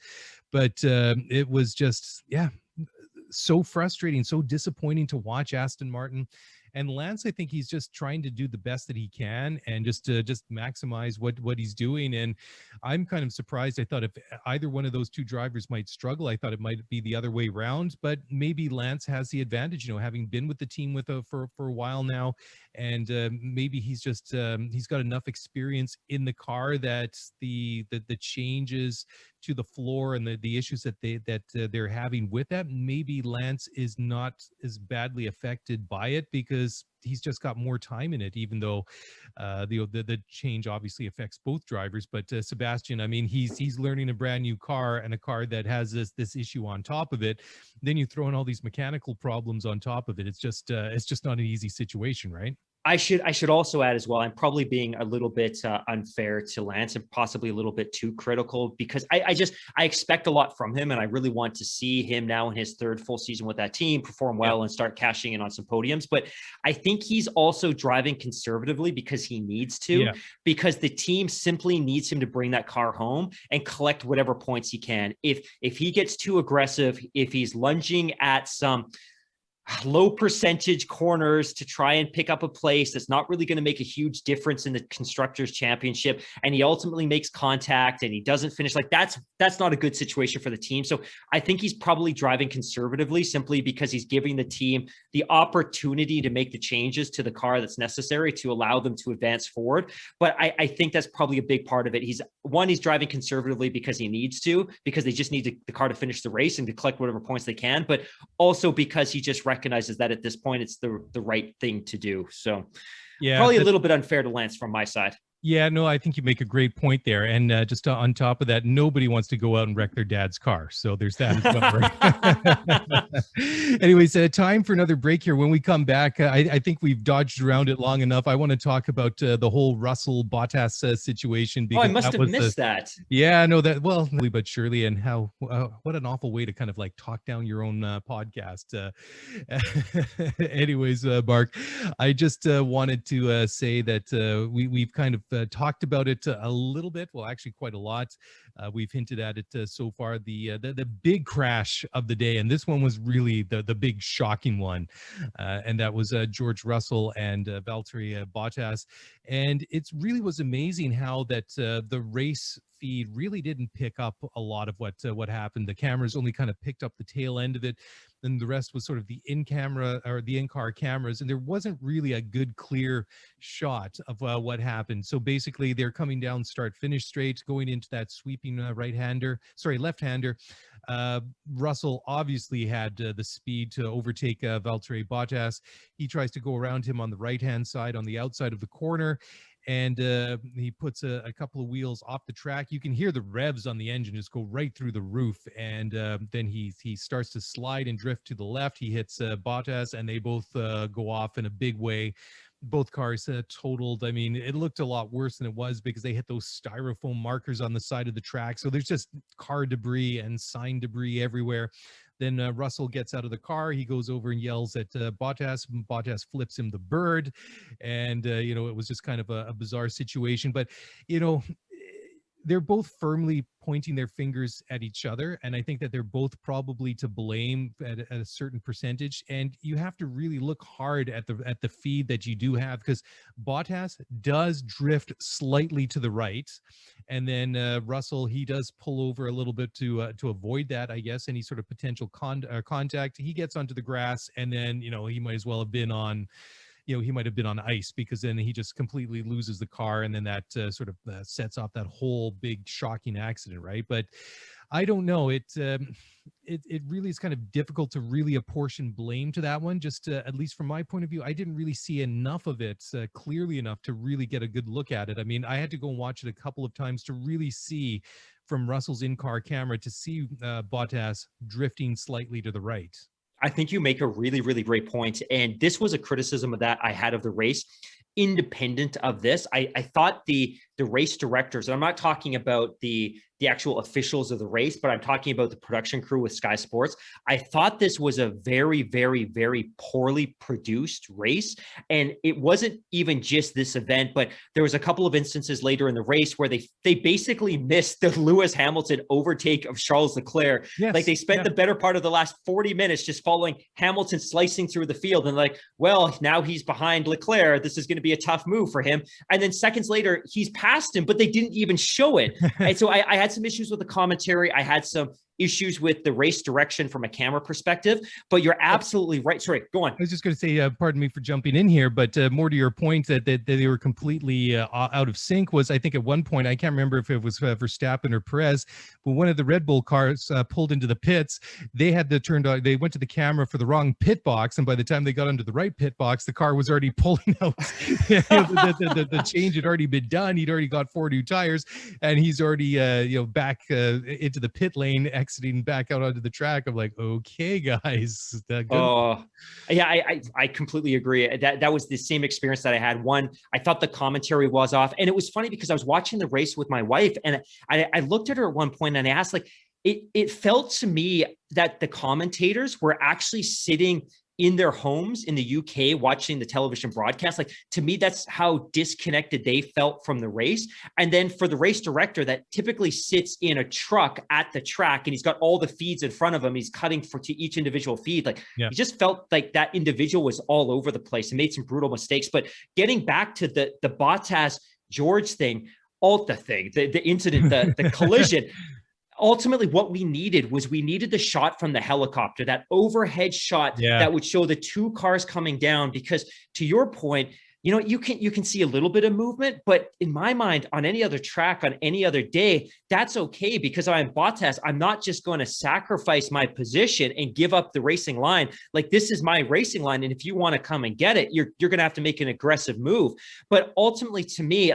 But it was just, so frustrating, so disappointing to watch Aston Martin. And Lance, I think he's just trying to do the best that he can and just maximize what he's doing. And I'm kind of surprised. I thought if either one of those two drivers might struggle, I thought it might be the other way around. But maybe Lance has the advantage, having been with the team for a while now, and maybe he's just he's got enough experience in the car that the changes to the floor and the issues that they're having with that, maybe Lance is not as badly affected by it because he's just got more time in it, even though the change obviously affects both drivers. But Sebastian, I mean, he's learning a brand new car and a car that has this issue on top of it. Then you throw in all these mechanical problems on top of it. It's just not an easy situation, right? I should also add as well, I'm probably being a little bit unfair to Lance and possibly a little bit too critical because I expect a lot from him and I really want to see him now in his 3rd full season with that team perform well and start cashing in on some podiums. But I think he's also driving conservatively because he needs to, because the team simply needs him to bring that car home and collect whatever points he can. If he gets too aggressive, if he's lunging at some low percentage corners to try and pick up a place that's not really going to make a huge difference in the Constructors Championship, and he ultimately makes contact and he doesn't finish, that's not a good situation for the team. So I think he's probably driving conservatively simply because he's giving the team the opportunity to make the changes to the car that's necessary to allow them to advance forward. But I think that's probably a big part of it. He's driving conservatively because he needs to, because they just need the car to finish the race and to collect whatever points they can, but also because he just recognizes that at this point it's the right thing to do. So probably a little bit unfair to Lance from my side. Yeah, no, I think you make a great point there. And just on top of that, nobody wants to go out and wreck their dad's car. So there's that as well. Right? Anyways, time for another break here. When we come back, I think we've dodged around it long enough. I want to talk about the whole Russell Bottas situation. Because I must have missed that. Yeah, no, well, but surely, and how, what an awful way to kind of talk down your own podcast. Anyways, Mark, I just wanted to say that we've kind of talked about it a little bit. Well, actually quite a lot. We've hinted at it so far. The big crash of the day, and this one was really the big shocking one, and that was George Russell and Valtteri Bottas. And it really was amazing how that the race feed really didn't pick up a lot of what happened. The cameras only kind of picked up the tail end of it. then the rest was sort of the in-camera or the in-car cameras, and there wasn't really a good clear shot of what happened. So basically they're coming down start-finish straight, going into that sweeping left-hander. Russell obviously had the speed to overtake Valtteri Bottas. He tries to go around him on the right-hand side, on the outside of the corner, and he puts a couple of wheels off the track. You can hear the revs on the engine just go right through the roof, and then he starts to slide and drift to the left. He hits Bottas, and they both go off in a big way. Both cars totaled. I mean, it looked a lot worse than it was because they hit those styrofoam markers on the side of the track. So there's just car debris and sign debris everywhere. Then Russell gets out of the car. He goes over and yells at Bottas. Bottas flips him the bird. And, it was just kind of a bizarre situation. But, they're both firmly pointing their fingers at each other. And I think that they're both probably to blame at a certain percentage. And you have to really look hard at the feed that you do have, because Bottas does drift slightly to the right. And then Russell, he does pull over a little bit to avoid that, I guess, any sort of potential contact. He gets onto the grass, and then, he might as well have been on he might have been on ice, because then he just completely loses the car, and then that sort of sets off that whole big shocking accident, right? But I don't know. It really is kind of difficult to really apportion blame to that one. Just at least from my point of view, I didn't really see enough of it clearly enough to really get a good look at it. I mean, I had to go and watch it a couple of times to really see from Russell's in-car camera to see Bottas drifting slightly to the right. I think you make a really, really great point. And this was a criticism of that I had of the race. Independent of this, I thought the race directors, and I'm not talking about the actual officials of the race, but I'm talking about the production crew with Sky Sports. I thought this was a very, very, very poorly produced race. And it wasn't even just this event, but there was a couple of instances later in the race where they basically missed the Lewis Hamilton overtake of Charles Leclerc. Yes, like they spent the better part of the last 40 minutes just following Hamilton slicing through the field, and like, well, now he's behind Leclerc. This is going to be a tough move for him. And then seconds later, he's past him, but they didn't even show it. And so I had some issues with the commentary. I had some issues with the race direction from a camera perspective, but you're absolutely right. Sorry, go on. I was just going to say, pardon me for jumping in here, but more to your point that they were completely out of sync was, I think at one point, I can't remember if it was Verstappen or Perez, but one of the Red Bull cars pulled into the pits. They had they went to the camera for the wrong pit box, and by the time they got into the right pit box, the car was already pulling out. the change had already been done. He'd already got 4 new tires, and he's already back into the pit lane, exiting back out onto the track. I'm like, okay, guys. Oh, yeah, I completely agree. That was the same experience that I had. One, I thought the commentary was off, and it was funny because I was watching the race with my wife, and I looked at her at one point and I asked, like, it felt to me that the commentators were actually sitting in their homes in the UK watching the television broadcast. Like, to me, that's how disconnected they felt from the race. And then for the race director that typically sits in a truck at the track and he's got all the feeds in front of him, he's cutting to each individual feed. Like, he just felt like that individual was all over the place and made some brutal mistakes. But getting back to the Bottas George thing, the incident, the collision, ultimately what we needed the shot from the helicopter, that overhead shot that would show the two cars coming down. Because to your point, you can see a little bit of movement, but in my mind, on any other track, on any other day, that's okay, because I'm Bottas. I'm not just going to sacrifice my position and give up the racing line. Like, this is my racing line, and if you want to come and get it, you're going to have to make an aggressive move. But ultimately, to me,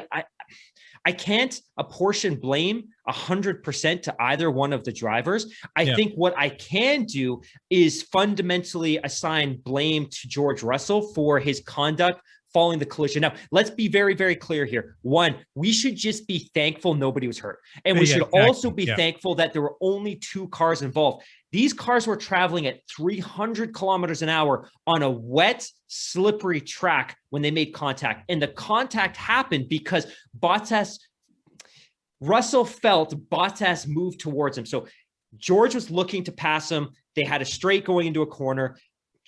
I can't apportion blame 100% to either one of the drivers. I think what I can do is fundamentally assign blame to George Russell for his conduct following the collision. Now, let's be very, very clear here. One, we should just be thankful nobody was hurt. And we should also be thankful that there were only 2 cars involved. These cars were traveling at 300 kilometers an hour on a wet, slippery track when they made contact. And the contact happened because Russell felt Bottas moved towards him. So George was looking to pass him. They had a straight going into a corner.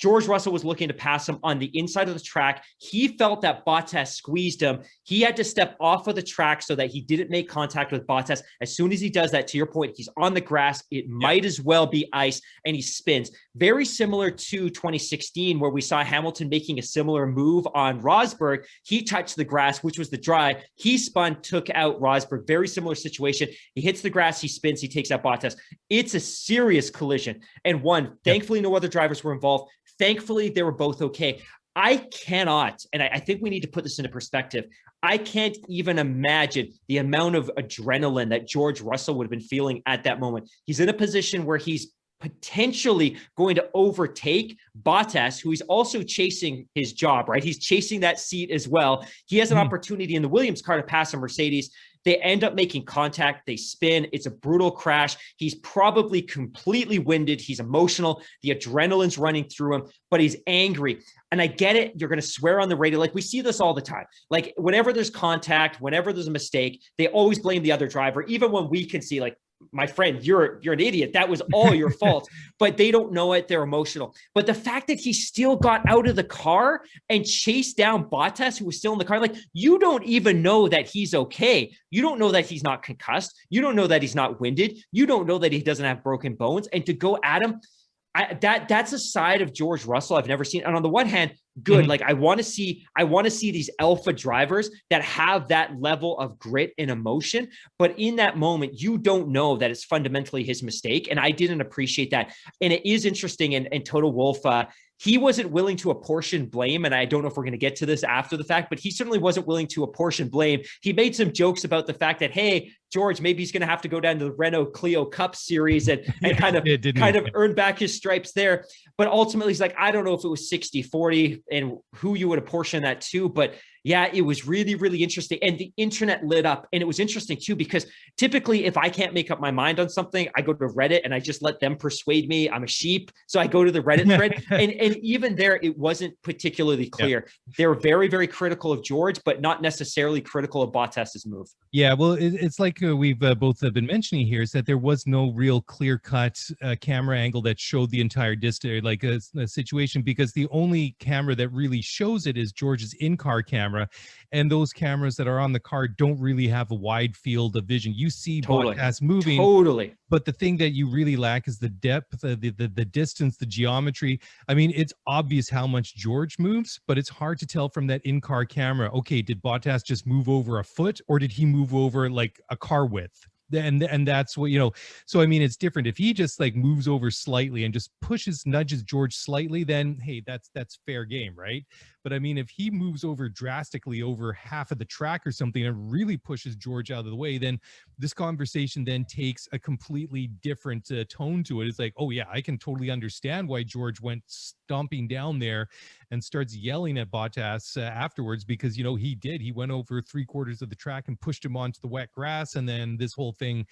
George Russell was looking to pass him on the inside of the track. He felt that Bottas squeezed him. He had to step off of the track so that he didn't make contact with Bottas. As soon as he does that, to your point, he's on the grass. It might as well be ice, and he spins. Very similar to 2016, where we saw Hamilton making a similar move on Rosberg. He touched the grass, which was the dry. He spun, took out Rosberg. Very similar situation. He hits the grass, he spins, he takes out Bottas. It's a serious collision. And thankfully, no other drivers were involved. Thankfully, they were both okay. I cannot, and I think we need to put this into perspective, I can't even imagine the amount of adrenaline that George Russell would have been feeling at that moment. He's in a position where he's potentially going to overtake Bottas, who is also chasing his job, right? He's chasing that seat as well. He has an opportunity in the Williams car to pass a Mercedes. They end up making contact. They spin. It's a brutal crash. He's probably completely winded. He's emotional. The adrenaline's running through him, but he's angry. And I get it. You're going to swear on the radio. Like, we see this all the time. Like, whenever there's contact, whenever there's a mistake, they always blame the other driver, even when we can see, like, my friend, you're an idiot. That was all your fault. But they don't know it. They're emotional. But the fact that he still got out of the car and chased down Bottas, who was still in the car, like, you don't even know that he's okay. You don't know that he's not concussed. You don't know that he's not winded. You don't know that he doesn't have broken bones. And to go at him, that's a side of George Russell I've never seen. And on the one hand, good. Like, I want to see these alpha drivers that have that level of grit and emotion. But in that moment, you don't know that it's fundamentally his mistake. And I didn't appreciate that. And it is interesting. And Toto Wolff, he wasn't willing to apportion blame. And I don't know if we're going to get to this after the fact, but he certainly wasn't willing to apportion blame. He made some jokes about the fact that, hey, George, maybe he's going to have to go down to the Renault Clio Cup series and kind of earn back his stripes there. But ultimately, he's like, I don't know if it was 60-40 and who you would apportion that to. But yeah, it was really, really interesting. And the internet lit up. And it was interesting too, because typically if I can't make up my mind on something, I go to Reddit and I just let them persuade me. I'm a sheep. So I go to the Reddit thread. and even there, it wasn't particularly clear. They were very, very critical of George, but not necessarily critical of Bottas's move. Yeah, well, it's like we've both been mentioning here, is that there was no real clear-cut camera angle that showed the entire distance, like a situation, because the only camera that really shows it is George's in-car camera, and those cameras that are on the car don't really have a wide field of vision. You see Bottas moving, but the thing that you really lack is the depth, the distance, the geometry. I mean, it's obvious how much George moves, but it's hard to tell from that in-car camera, okay, did Bottas just move over a foot, or did he move over like a car width? And that's what, so I mean, it's different. If he just like moves over slightly and just nudges George slightly, then hey, that's fair game, right? But I mean, if he moves over drastically over half of the track or something and really pushes George out of the way, then this conversation then takes a completely different tone to it. It's like, oh yeah, I can totally understand why George went stomping down there and starts yelling at Bottas afterwards, because he went over 3/4 of the track and pushed him onto the wet grass, and then this whole thing.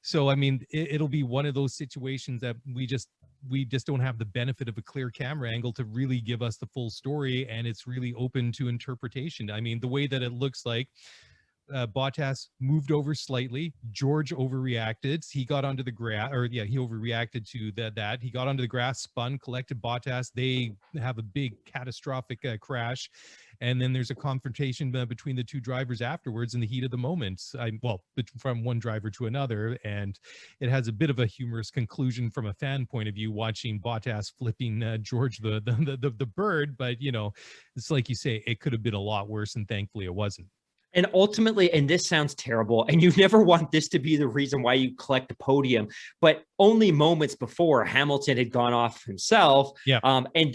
So I mean, it'll be one of those situations that we just don't have the benefit of a clear camera angle to really give us the full story, and it's really open to interpretation. I mean, the way that it looks like Bottas moved over slightly. George overreacted. He got onto the grass, he overreacted to that. He got onto the grass, spun, collected Bottas. They have a big catastrophic crash. And then there's a confrontation between the two drivers afterwards in the heat of the moment. From one driver to another. And it has a bit of a humorous conclusion from a fan point of view, watching Bottas flipping George the bird. But, it's like you say, it could have been a lot worse, and thankfully it wasn't. And ultimately, and this sounds terrible, and you never want this to be the reason why you collect a podium, but only moments before Hamilton had gone off himself. And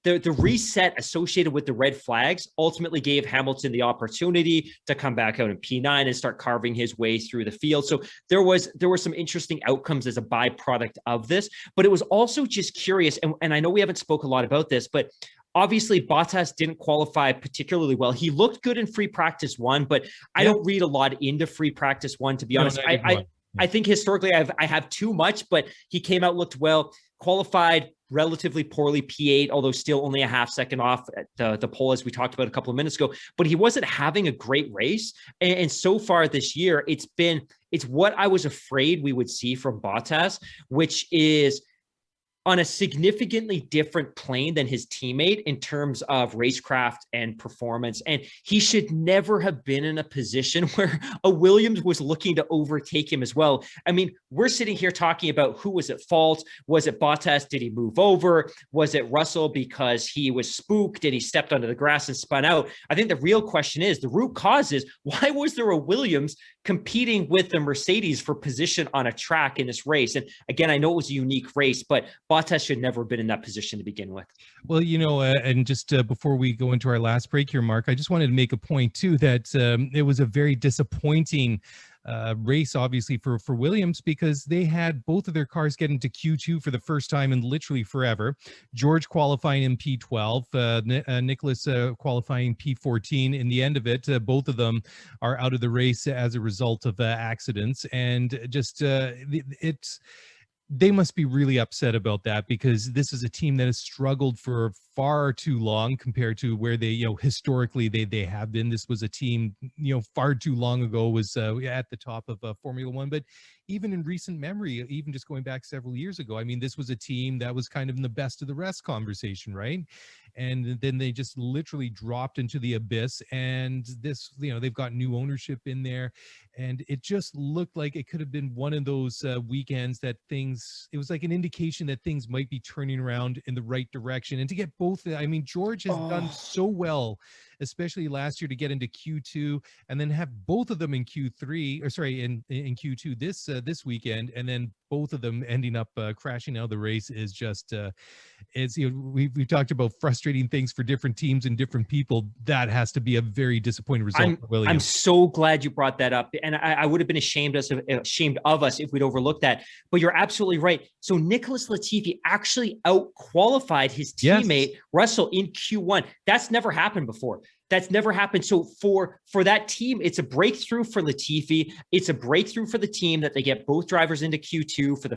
the reset associated with the red flags ultimately gave Hamilton the opportunity to come back out in P9 and start carving his way through the field. So there were some interesting outcomes as a byproduct of this, but it was also just curious. And I know we haven't spoke a lot about this, but obviously, Bottas didn't qualify particularly well. He looked good in free practice 1, but I don't read a lot into free practice 1, to be honest. I think historically I have too much, but he came out, looked well, qualified relatively poorly, P8, although still only a half second off at the pole, as we talked about a couple of minutes ago. But he wasn't having a great race. And so far this year, it's what I was afraid we would see from Bottas, which is on a significantly different plane than his teammate in terms of racecraft and performance. And he should never have been in a position where a Williams was looking to overtake him as well. I mean, we're sitting here talking about who was at fault. Was it Bottas? Did he move over? Was it Russell because he was spooked? Did he stepped onto the grass and spun out? I think the real question is, the root cause is, why was there a Williams competing with the Mercedes for position on a track in this race? And again, I know it was a unique race, but Bottas should never have been in that position to begin with. Well, and just before we go into our last break here, Mark, I just wanted to make a point too that it was a very disappointing race, obviously, for Williams, because they had both of their cars get into Q2 for the first time in literally forever. George qualifying in P12, Nicholas qualifying P14. In the end of it, both of them are out of the race as a result of accidents, and just they must be really upset about that, because this is a team that has struggled for far too long compared to where they, historically they have been. This was a team, far too long ago was at the top of Formula One. But even in recent memory, even just going back several years ago, I mean, this was a team that was kind of in the best of the rest conversation, right? And then they just literally dropped into the abyss. And this, they've got new ownership in there. And it just looked like it could have been one of those weekends that it was like an indication that things might be turning around in the right direction. And to get both, I mean, George has done so well, especially last year, to get into Q2 and then have both of them in Q3, or sorry, in Q2 this weekend, and then both of them ending up crashing out of the race is just we've talked about frustrating things for different teams and different people. That has to be a very disappointing result for Williams. I'm so glad you brought that up, and I would have been ashamed of us if we'd overlooked that. But you're absolutely right. So Nicholas Latifi actually out-qualified his teammate, yes, Russell, in Q1. That's never happened before. That's never happened. So for that team, it's a breakthrough for Latifi. It's a breakthrough for the team that they get both drivers into Q2 for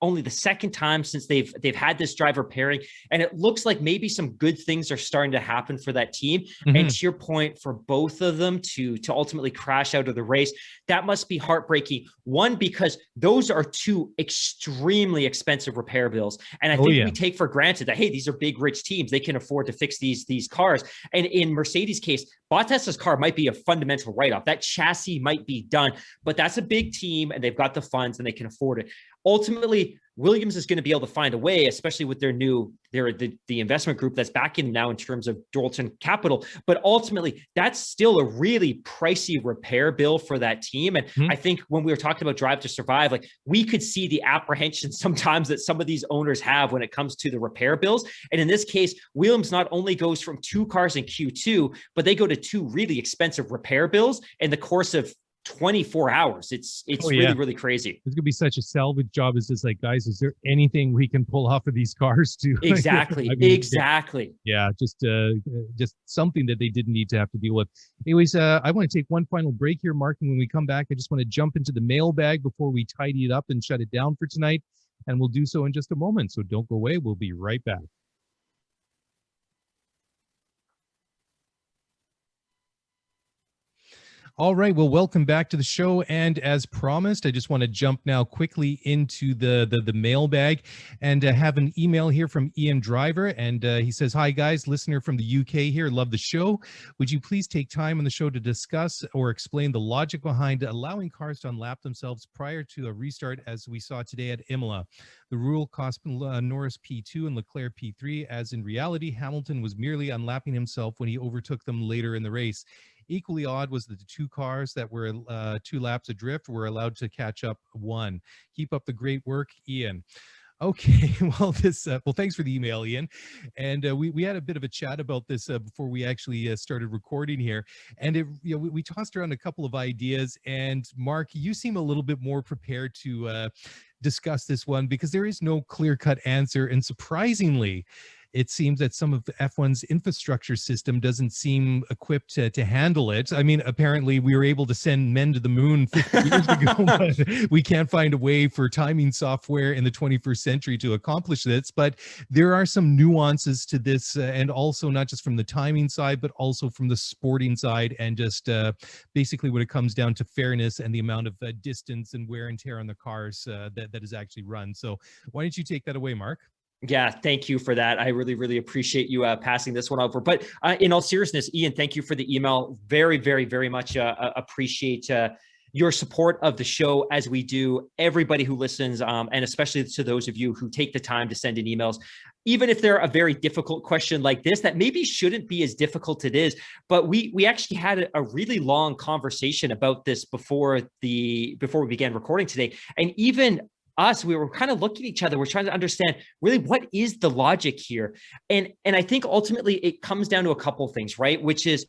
only the second time since they've had this driver pairing. And it looks like maybe some good things are starting to happen for that team. Mm-hmm. And to your point, for both of them to ultimately crash out of the race, that must be heartbreaking. One, because those are two extremely expensive repair bills. And I think we take for granted that, hey, these are big, rich teams. They can afford to fix these cars. And in Mercedes' case, Bottas's car might be a fundamental write-off. That chassis might be done, but that's a big team and they've got the funds and they can afford it. Ultimately, Williams is going to be able to find a way, especially with the investment group that's backing them now in terms of Dalton Capital. But ultimately, that's still a really pricey repair bill for that team. And I think when we were talking about Drive to Survive, like, we could see the apprehension sometimes that some of these owners have when it comes to the repair bills. And in this case, Williams not only goes from 2 cars in Q2, but they go to 2 really expensive repair bills in the course of 24 hours. It's really crazy. It's gonna be such a salvage job. Is just like, guys, is there anything we can pull off of these cars to exactly? Exactly. Yeah, just something that they didn't need to have to deal with. Anyways, I want to take one final break here, Mark, and when we come back, I just want to jump into the mailbag before we tidy it up and shut it down for tonight, and we'll do so in just a moment. So don't go away. We'll be right back. All right, well, welcome back to the show. And as promised, I just want to jump now quickly into the mailbag and have an email here from Ian Driver. And he says, hi, guys, listener from the UK here. Love the show. Would you please take time on the show to discuss or explain the logic behind allowing cars to unlap themselves prior to a restart, as we saw today at Imola? The rule cost Norris P2 and Leclerc P3, as in reality, Hamilton was merely unlapping himself when he overtook them later in the race. Equally odd was that the 2 cars that were 2 laps adrift were allowed to catch up 1. Keep up the great work, Ian. Okay, well, thanks for the email, Ian. And we had a bit of a chat about this before we actually started recording here. And we tossed around a couple of ideas. And Mark, you seem a little bit more prepared to discuss this one, because there is no clear-cut answer. And surprisingly, it seems that some of the F1's infrastructure system doesn't seem equipped to handle it. I mean, apparently we were able to send men to the moon 50 years ago, but we can't find a way for timing software in the 21st century to accomplish this. But there are some nuances to this, and also not just from the timing side, but also from the sporting side, and just basically when it comes down to fairness and the amount of distance and wear and tear on the cars that is actually run. So why don't you take that away, Mark? Yeah, thank you for that. I really, really appreciate you passing this one over. But in all seriousness, Ian, thank you for the email. Very, very, very much appreciate your support of the show, as we do everybody who listens, and especially to those of you who take the time to send in emails, even if they're a very difficult question like this, that maybe shouldn't be as difficult it is. But we actually had a really long conversation about this before we began recording today. And even us, we were kind of looking at each other. We're trying to understand really what is the logic here. And I think ultimately it comes down to a couple of things, right? Which is,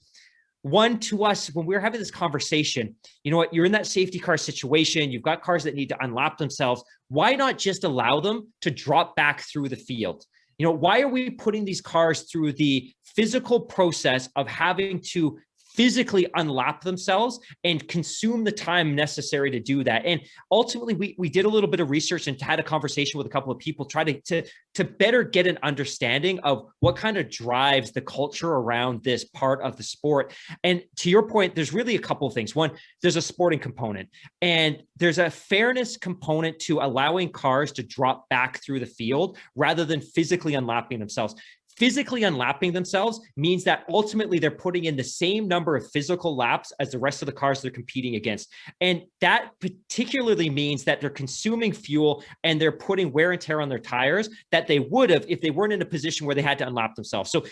one, to us, when we're having this conversation, you know what, you're in that safety car situation, you've got cars that need to unlap themselves. Why not just allow them to drop back through the field? You know, why are we putting these cars through the physical process of having to physically unlap themselves and consume the time necessary to do that? And ultimately, we did a little bit of research and had a conversation with a couple of people, try to better get an understanding of what kind of drives the culture around this part of the sport. And to your point, there's really a couple of things. One, there's a sporting component, and there's a fairness component to allowing cars to drop back through the field rather than physically unlapping themselves. Physically unlapping themselves means that ultimately they're putting in the same number of physical laps as the rest of the cars they're competing against. And that particularly means that they're consuming fuel and they're putting wear and tear on their tires that they would have if they weren't in a position where they had to unlap themselves. So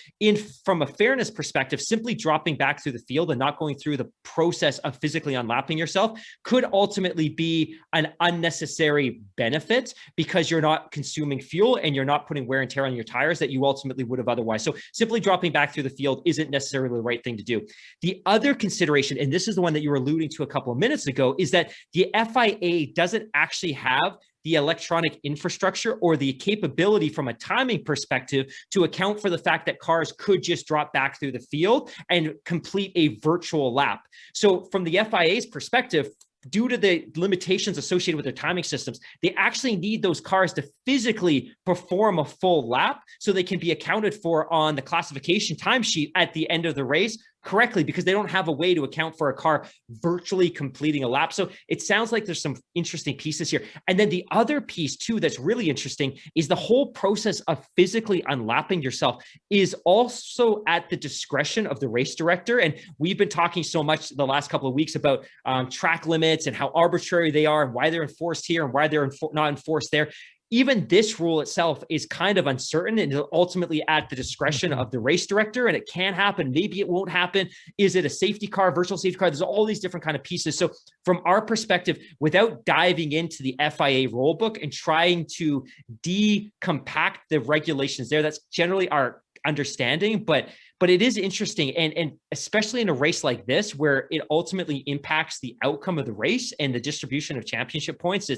from a fairness perspective, simply dropping back through the field and not going through the process of physically unlapping yourself could ultimately be an unnecessary benefit, because you're not consuming fuel and you're not putting wear and tear on your tires that you ultimately would have otherwise. So simply dropping back through the field isn't necessarily the right thing to do. The other consideration, and this is the one that you were alluding to a couple of minutes ago, is that the FIA doesn't actually have the electronic infrastructure or the capability from a timing perspective to account for the fact that cars could just drop back through the field and complete a virtual lap. So from the FIA's perspective, due to the limitations associated with their timing systems, they actually need those cars to physically perform a full lap so they can be accounted for on the classification timesheet at the end of the race correctly, because they don't have a way to account for a car virtually completing a lap. So it sounds like there's some interesting pieces here. And then the other piece too that's really interesting is the whole process of physically unlapping yourself is also at the discretion of the race director. And we've been talking so much the last couple of weeks about track limits and how arbitrary they are and why they're enforced here and why they're not enforced there. Even this rule itself is kind of uncertain and ultimately at the discretion of the race director, and it can happen. Maybe it won't happen. Is it a safety car, virtual safety car? There's all these different kind of pieces. So from our perspective, without diving into the FIA rule book and trying to decompact the regulations there, that's generally our understanding, but it is interesting. And especially in a race like this, where it ultimately impacts the outcome of the race and the distribution of championship points,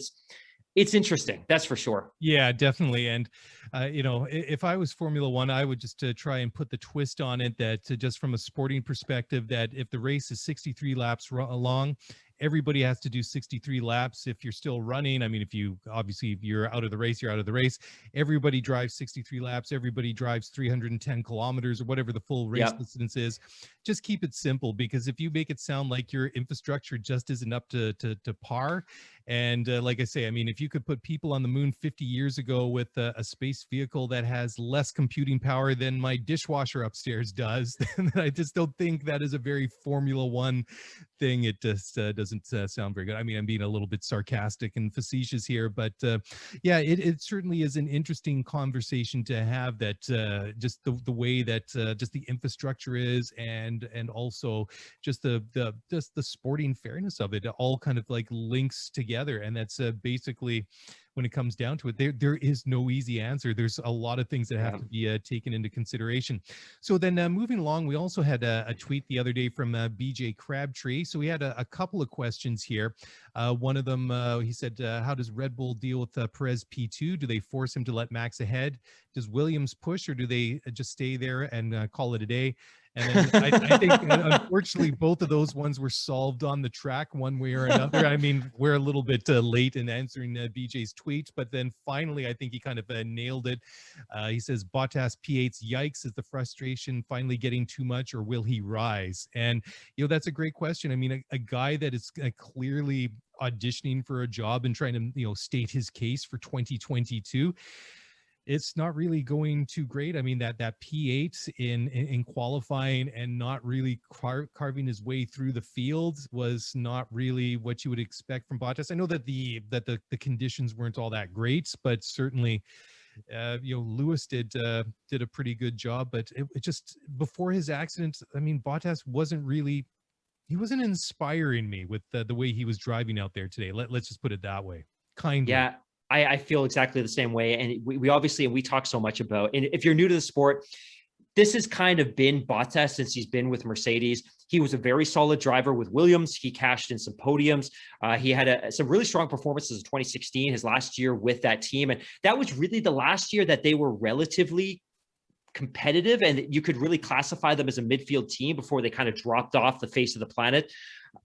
it's interesting, that's for sure. Yeah, definitely. And, you know, if I was Formula One, I would just try and put the twist on it that just from a sporting perspective, that if the race is 63 laps long, everybody has to do 63 laps. If you're still running, I mean, if you're out of the race, you're out of the race. Everybody drives 63 laps. Everybody drives 310 kilometers or whatever the full race distance is. Just keep it simple, because if you make it sound like your infrastructure just isn't up to par, and like I say, I mean, if you could put people on the moon 50 years ago with a space vehicle that has less computing power than my dishwasher upstairs does, then I just don't think that is a very Formula One thing. It just doesn't sound very good. I mean, I'm being a little bit sarcastic and facetious here, but yeah, it certainly is an interesting conversation to have, that just the way that just the infrastructure is, and also just the sporting fairness of it all kind of like links together. And that's basically when it comes down to it. There is no easy answer. There's a lot of things that have Yeah. to be taken into consideration. So then moving along, we also had a tweet the other day from BJ Crabtree. So we had a couple of questions here. One of them, he said, how does Red Bull deal with Perez P2? Do they force him to let Max ahead? Does Williams push, or do they just stay there and call it a day? And then I think, unfortunately, both of those ones were solved on the track one way or another. I mean, we're a little bit late in answering BJ's tweet, but then finally, I think he kind of nailed it. He says, Bottas P8's yikes. Is the frustration finally getting too much, or will he rise? And, that's a great question. I mean, a guy that is clearly auditioning for a job and trying to, state his case for 2022. It's not really going too great. I mean, that P8 in qualifying and not really carving his way through the field was not really what you would expect from Bottas. I know that the conditions weren't all that great, but certainly Lewis did a pretty good job. But it just, before his accident, I mean, Bottas wasn't inspiring me with the way he was driving out there today. Let's just put it that way. Kindly. Yeah. I feel exactly the same way. And we obviously, and we talk so much about, and if you're new to the sport, this has kind of been Bottas since he's been with Mercedes. He was a very solid driver with Williams. He cashed in some podiums. He had some really strong performances in 2016, his last year with that team. And that was really the last year that they were relatively competitive, and you could really classify them as a midfield team before they kind of dropped off the face of the planet.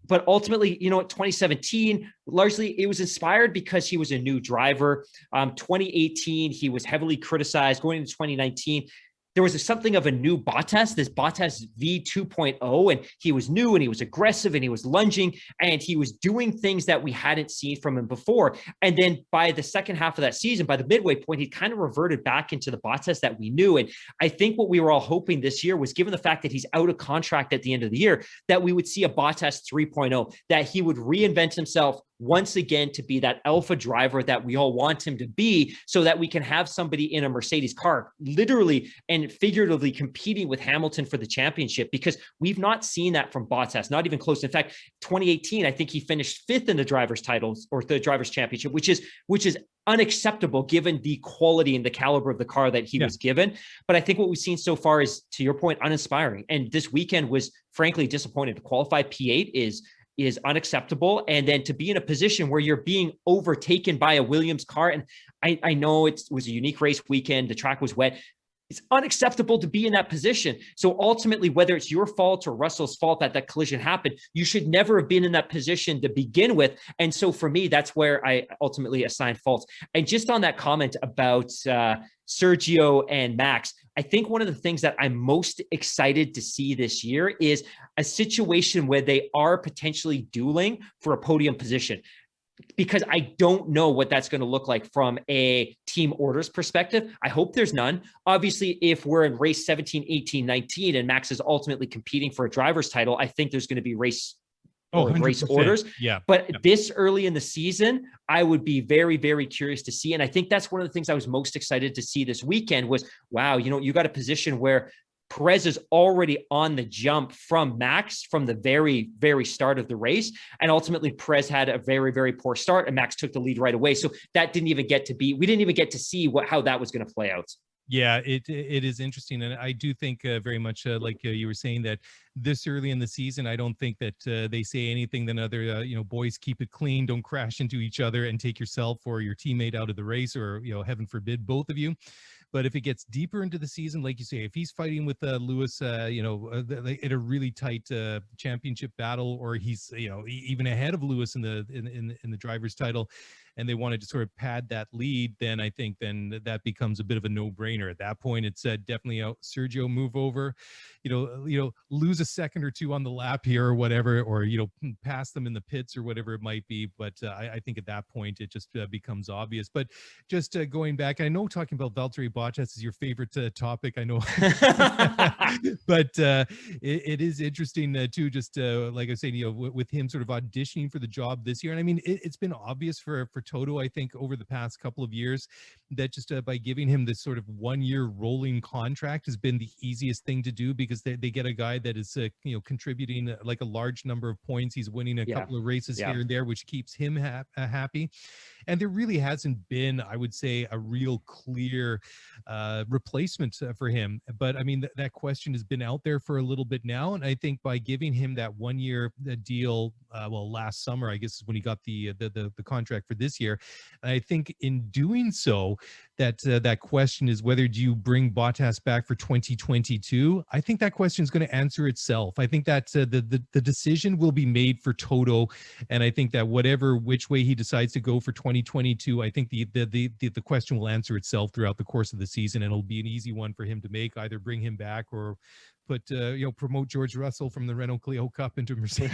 But ultimately, 2017, largely it was inspired because he was a new driver. 2018, he was heavily criticized. Going into 2019, there was something of a new Bottas, this Bottas V 2.0, and he was new and he was aggressive and he was lunging and he was doing things that we hadn't seen from him before. And then by the second half of that season, by the midway point, he kind of reverted back into the Bottas that we knew. And I think what we were all hoping this year was, given the fact that he's out of contract at the end of the year, that we would see a Bottas 3.0, that he would reinvent himself once again to be that alpha driver that we all want him to be, so that we can have somebody in a Mercedes car literally and figuratively competing with Hamilton for the championship, because we've not seen that from Bottas, not even close. In fact, 2018, I think he finished fifth in the drivers' titles, or the drivers' championship, which is unacceptable given the quality and the caliber of the car that he was given. But I think what we've seen so far is, to your point, uninspiring. And this weekend was frankly disappointing. To qualify P8 is unacceptable. And then to be in a position where you're being overtaken by a Williams car. And I know it was a unique race weekend. The track was wet. It's unacceptable to be in that position. So ultimately, whether it's your fault or Russell's fault that that collision happened, you should never have been in that position to begin with. And so for me, that's where I ultimately assign faults. And just on that comment about Sergio and Max, I think one of the things that I'm most excited to see this year is a situation where they are potentially dueling for a podium position, because I don't know what that's going to look like from a team orders perspective. I hope there's none. Obviously, if we're in race 17, 18, 19, and Max is ultimately competing for a driver's title, I think there's going to be race orders. Yeah. But this early in the season, I would be very, very curious to see. And I think that's one of the things I was most excited to see this weekend was, wow, you got a position where Perez is already on the jump from Max from the very, very start of the race. And ultimately, Perez had a very, very poor start, and Max took the lead right away. So that we didn't even get to see how that was going to play out. Yeah, it is interesting. And I do think very much like you were saying, that this early in the season, I don't think that they say anything than other, boys, keep it clean, don't crash into each other and take yourself or your teammate out of the race, or, heaven forbid, both of you. But if it gets deeper into the season, like you say, if he's fighting with Lewis, in a really tight championship battle, or he's, even ahead of Lewis in the driver's title, and they wanted to sort of pad that lead, then I think that becomes a bit of a no-brainer. At that point, it's definitely Sergio, move over, lose a second or two on the lap here or whatever, or pass them in the pits or whatever it might be. But I think at that point it just becomes obvious. But just going back, I know talking about Valtteri Bottas is your favorite topic, I know, but it is interesting too. Just like I was saying, with him sort of auditioning for the job this year, and I mean it's been obvious for Toto, I think, over the past couple of years, that just by giving him this sort of 1-year rolling contract has been the easiest thing to do, because they get a guy that is contributing like a large number of points. He's winning a couple of races here and there, which keeps him happy. And there really hasn't been, I would say, a real clear replacement for him. But I mean, that question has been out there for a little bit now. And I think by giving him that 1 year deal, well, last summer, I guess is when he got the contract for this year. And I think in doing so, that question is whether do you bring Bottas back for 2022? I think that question is going to answer itself. I think that the decision will be made for Toto, and I think that which way he decides to go for 2022, I think the question will answer itself throughout the course of the season, and it'll be an easy one for him to make, either bring him back or put promote George Russell from the Renault Clio Cup into Mercedes.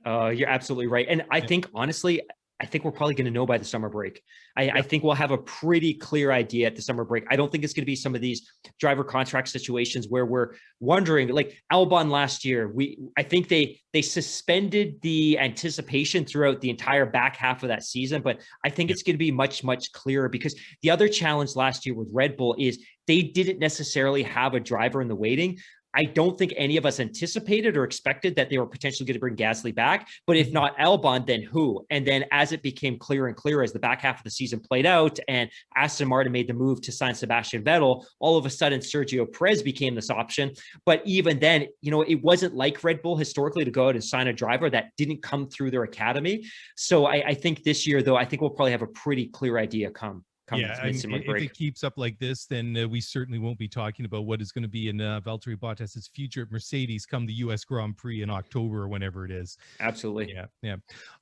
You're absolutely right. And I think, honestly, I think we're probably going to know by the summer break. I think we'll have a pretty clear idea at the summer break. I don't think it's going to be some of these driver contract situations where we're wondering, like Albon last year. I think they suspended the anticipation throughout the entire back half of that season, but I think it's going to be much, much clearer, because the other challenge last year with Red Bull is they didn't necessarily have a driver in the waiting. I don't think any of us anticipated or expected that they were potentially going to bring Gasly back. But if not Albon, then who? And then as it became clearer and clearer as the back half of the season played out and Aston Martin made the move to sign Sebastian Vettel, all of a sudden Sergio Perez became this option. But even then, it wasn't like Red Bull historically to go out and sign a driver that didn't come through their academy. So I think this year, though, I think we'll probably have a pretty clear idea come if it keeps up like this, then we certainly won't be talking about what is going to be in Valtteri Bottas's future at Mercedes come the U.S. Grand Prix in October or whenever it is. Absolutely. Yeah.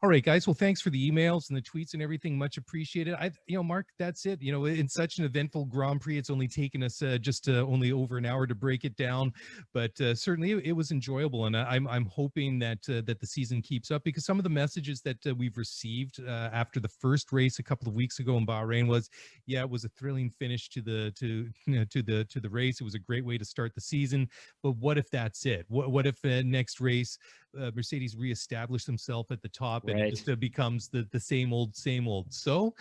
All right, guys. Well, thanks for the emails and the tweets and everything. Much appreciated. Mark, that's it. In such an eventful Grand Prix, it's only taken us just only over an hour to break it down, but certainly it was enjoyable, and I'm hoping that the season keeps up, because some of the messages that we've received after the first race a couple of weeks ago in Bahrain was, it was a thrilling finish to the race. It was a great way to start the season. But what if that's it? What if next race Mercedes reestablish themselves at the top and it just becomes the same old? So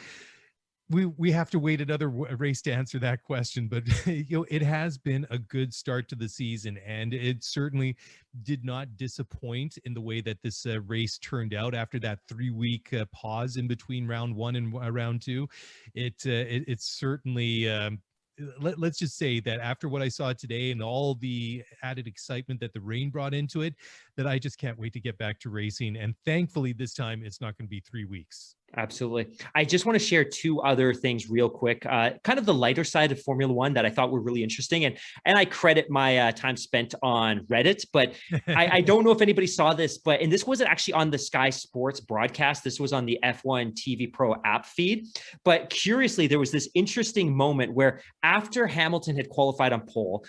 we have to wait another race to answer that question, but it has been a good start to the season, and it certainly did not disappoint in the way that this race turned out after that 3-week pause in between round one and round two. It certainly let's just say that after what I saw today and all the added excitement that the rain brought into it, that I just can't wait to get back to racing. And thankfully this time it's not going to be 3 weeks. Absolutely. I just want to share two other things real quick, kind of the lighter side of Formula One that I thought were really interesting. And I credit my time spent on Reddit, but I don't know if anybody saw this, and this wasn't actually on the Sky Sports broadcast. This was on the F1 TV Pro app feed. But curiously, there was this interesting moment where after Hamilton had qualified on pole,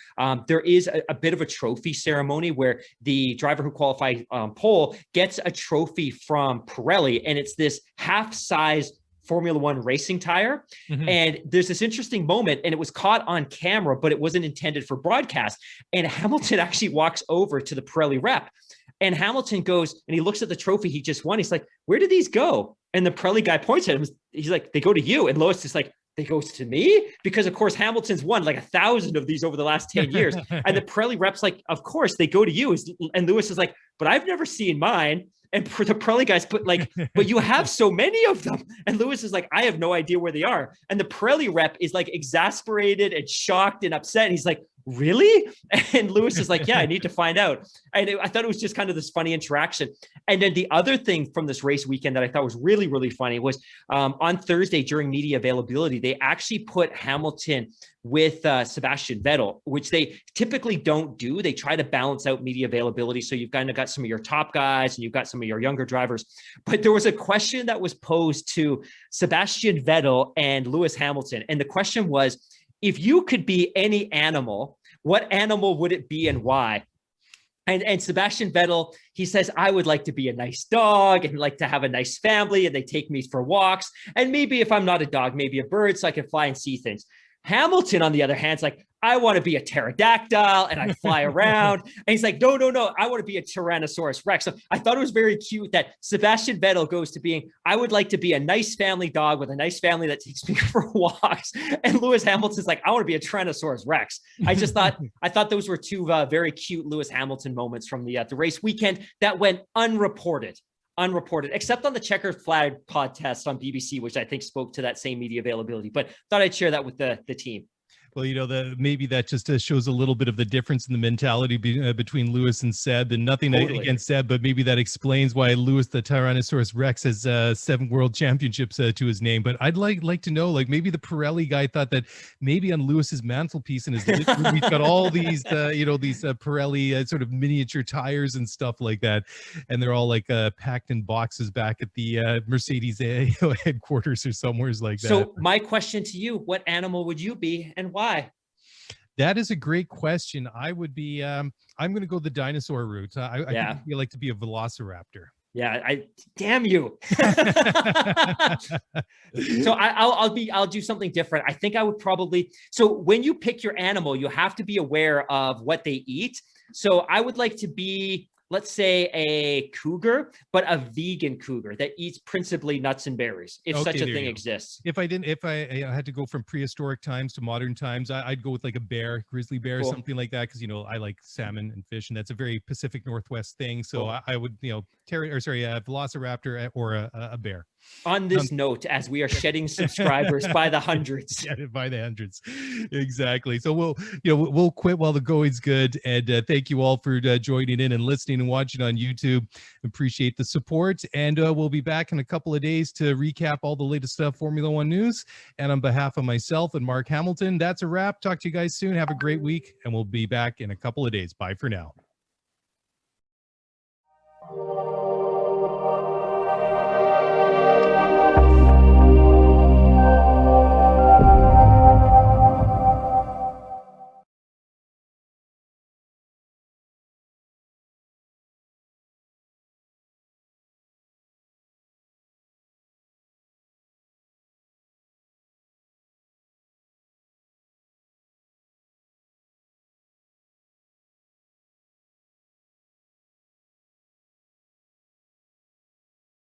there is a bit of a trophy ceremony where the driver who qualified on pole gets a trophy from Pirelli, and it's this half-size Formula One racing tire. Mm-hmm. And there's this interesting moment, and it was caught on camera, but it wasn't intended for broadcast. And Hamilton actually walks over to the Pirelli rep, and Hamilton goes and he looks at the trophy he just won. He's like, "Where did these go?" And the Pirelli guy points at him. He's like, "They go to you." And Lewis is like, "They goes to me?" Because of course Hamilton's won like 1,000 of these over the last 10 years. And the Pirelli rep's like, "Of course they go to you." And Lewis is like, "But I've never seen mine." And for the Pirelli guys, but you have so many of them. And Lewis is like, "I have no idea where they are." And the Pirelli rep is like exasperated and shocked and upset. And he's like, "Really?" And Lewis is like, "Yeah, I need to find out." And I thought it was just kind of this funny interaction. And then the other thing from this race weekend that I thought was really, really funny was on Thursday during media availability, they actually put Hamilton with Sebastian Vettel, which they typically don't do. They try to balance out media availability. So you've kind of got some of your top guys and you've got some of your younger drivers. But there was a question that was posed to Sebastian Vettel and Lewis Hamilton. And the question was, if you could be any animal, what animal would it be and why? And Sebastian Vettel, he says, "I would like to be a nice dog and like to have a nice family, and they take me for walks. And maybe if I'm not a dog, maybe a bird so I can fly and see things." Hamilton, on the other hand, is like, "I want to be a pterodactyl and I fly around." And he's like, no, I want to be a Tyrannosaurus Rex. So I thought it was very cute that Sebastian Vettel goes to being, "I would like to be a nice family dog with a nice family that takes me for walks." And Lewis Hamilton's like, "I want to be a Tyrannosaurus Rex." I thought those were two very cute Lewis Hamilton moments from the race weekend that went unreported. unreported, except on the checkered flag podcast on BBC, which I think spoke to that same media availability. But thought I'd share that with the team. Well, maybe that just shows a little bit of the difference in the mentality between Lewis and Seb, and nothing against Seb, but maybe that explains why Lewis, the Tyrannosaurus Rex, has 7 world championships to his name. But I'd like to know, like, maybe the Pirelli guy thought that maybe on Lewis's mantelpiece in his living room, he's got all these, these Pirelli sort of miniature tires and stuff like that, and they're all like packed in boxes back at the Mercedes headquarters or somewhere like that. So my question to you: what animal would you be, and why? That is a great question. I would be, I'm going to go the dinosaur route. I think I'd like to be a velociraptor. Yeah, damn you. So I'll do something different. I think I would probably, so when you pick your animal, you have to be aware of what they eat. So I would like to be, let's say, a cougar, but a vegan cougar that eats principally nuts and berries, if such a thing exists. If I had to go from prehistoric times to modern times, I'd go with like a bear, grizzly bear, or something like that, because I like salmon and fish, and that's a very Pacific Northwest thing. So I would, a velociraptor or a bear. On this note, as we are shedding subscribers by the hundreds. Yeah, by the hundreds. Exactly. So we'll quit while the going's good. And thank you all for joining in and listening and watching on YouTube. Appreciate the support. And we'll be back in a couple of days to recap all the latest Formula One news. And on behalf of myself and Mark Hamilton, that's a wrap. Talk to you guys soon. Have a great week. And we'll be back in a couple of days. Bye for now.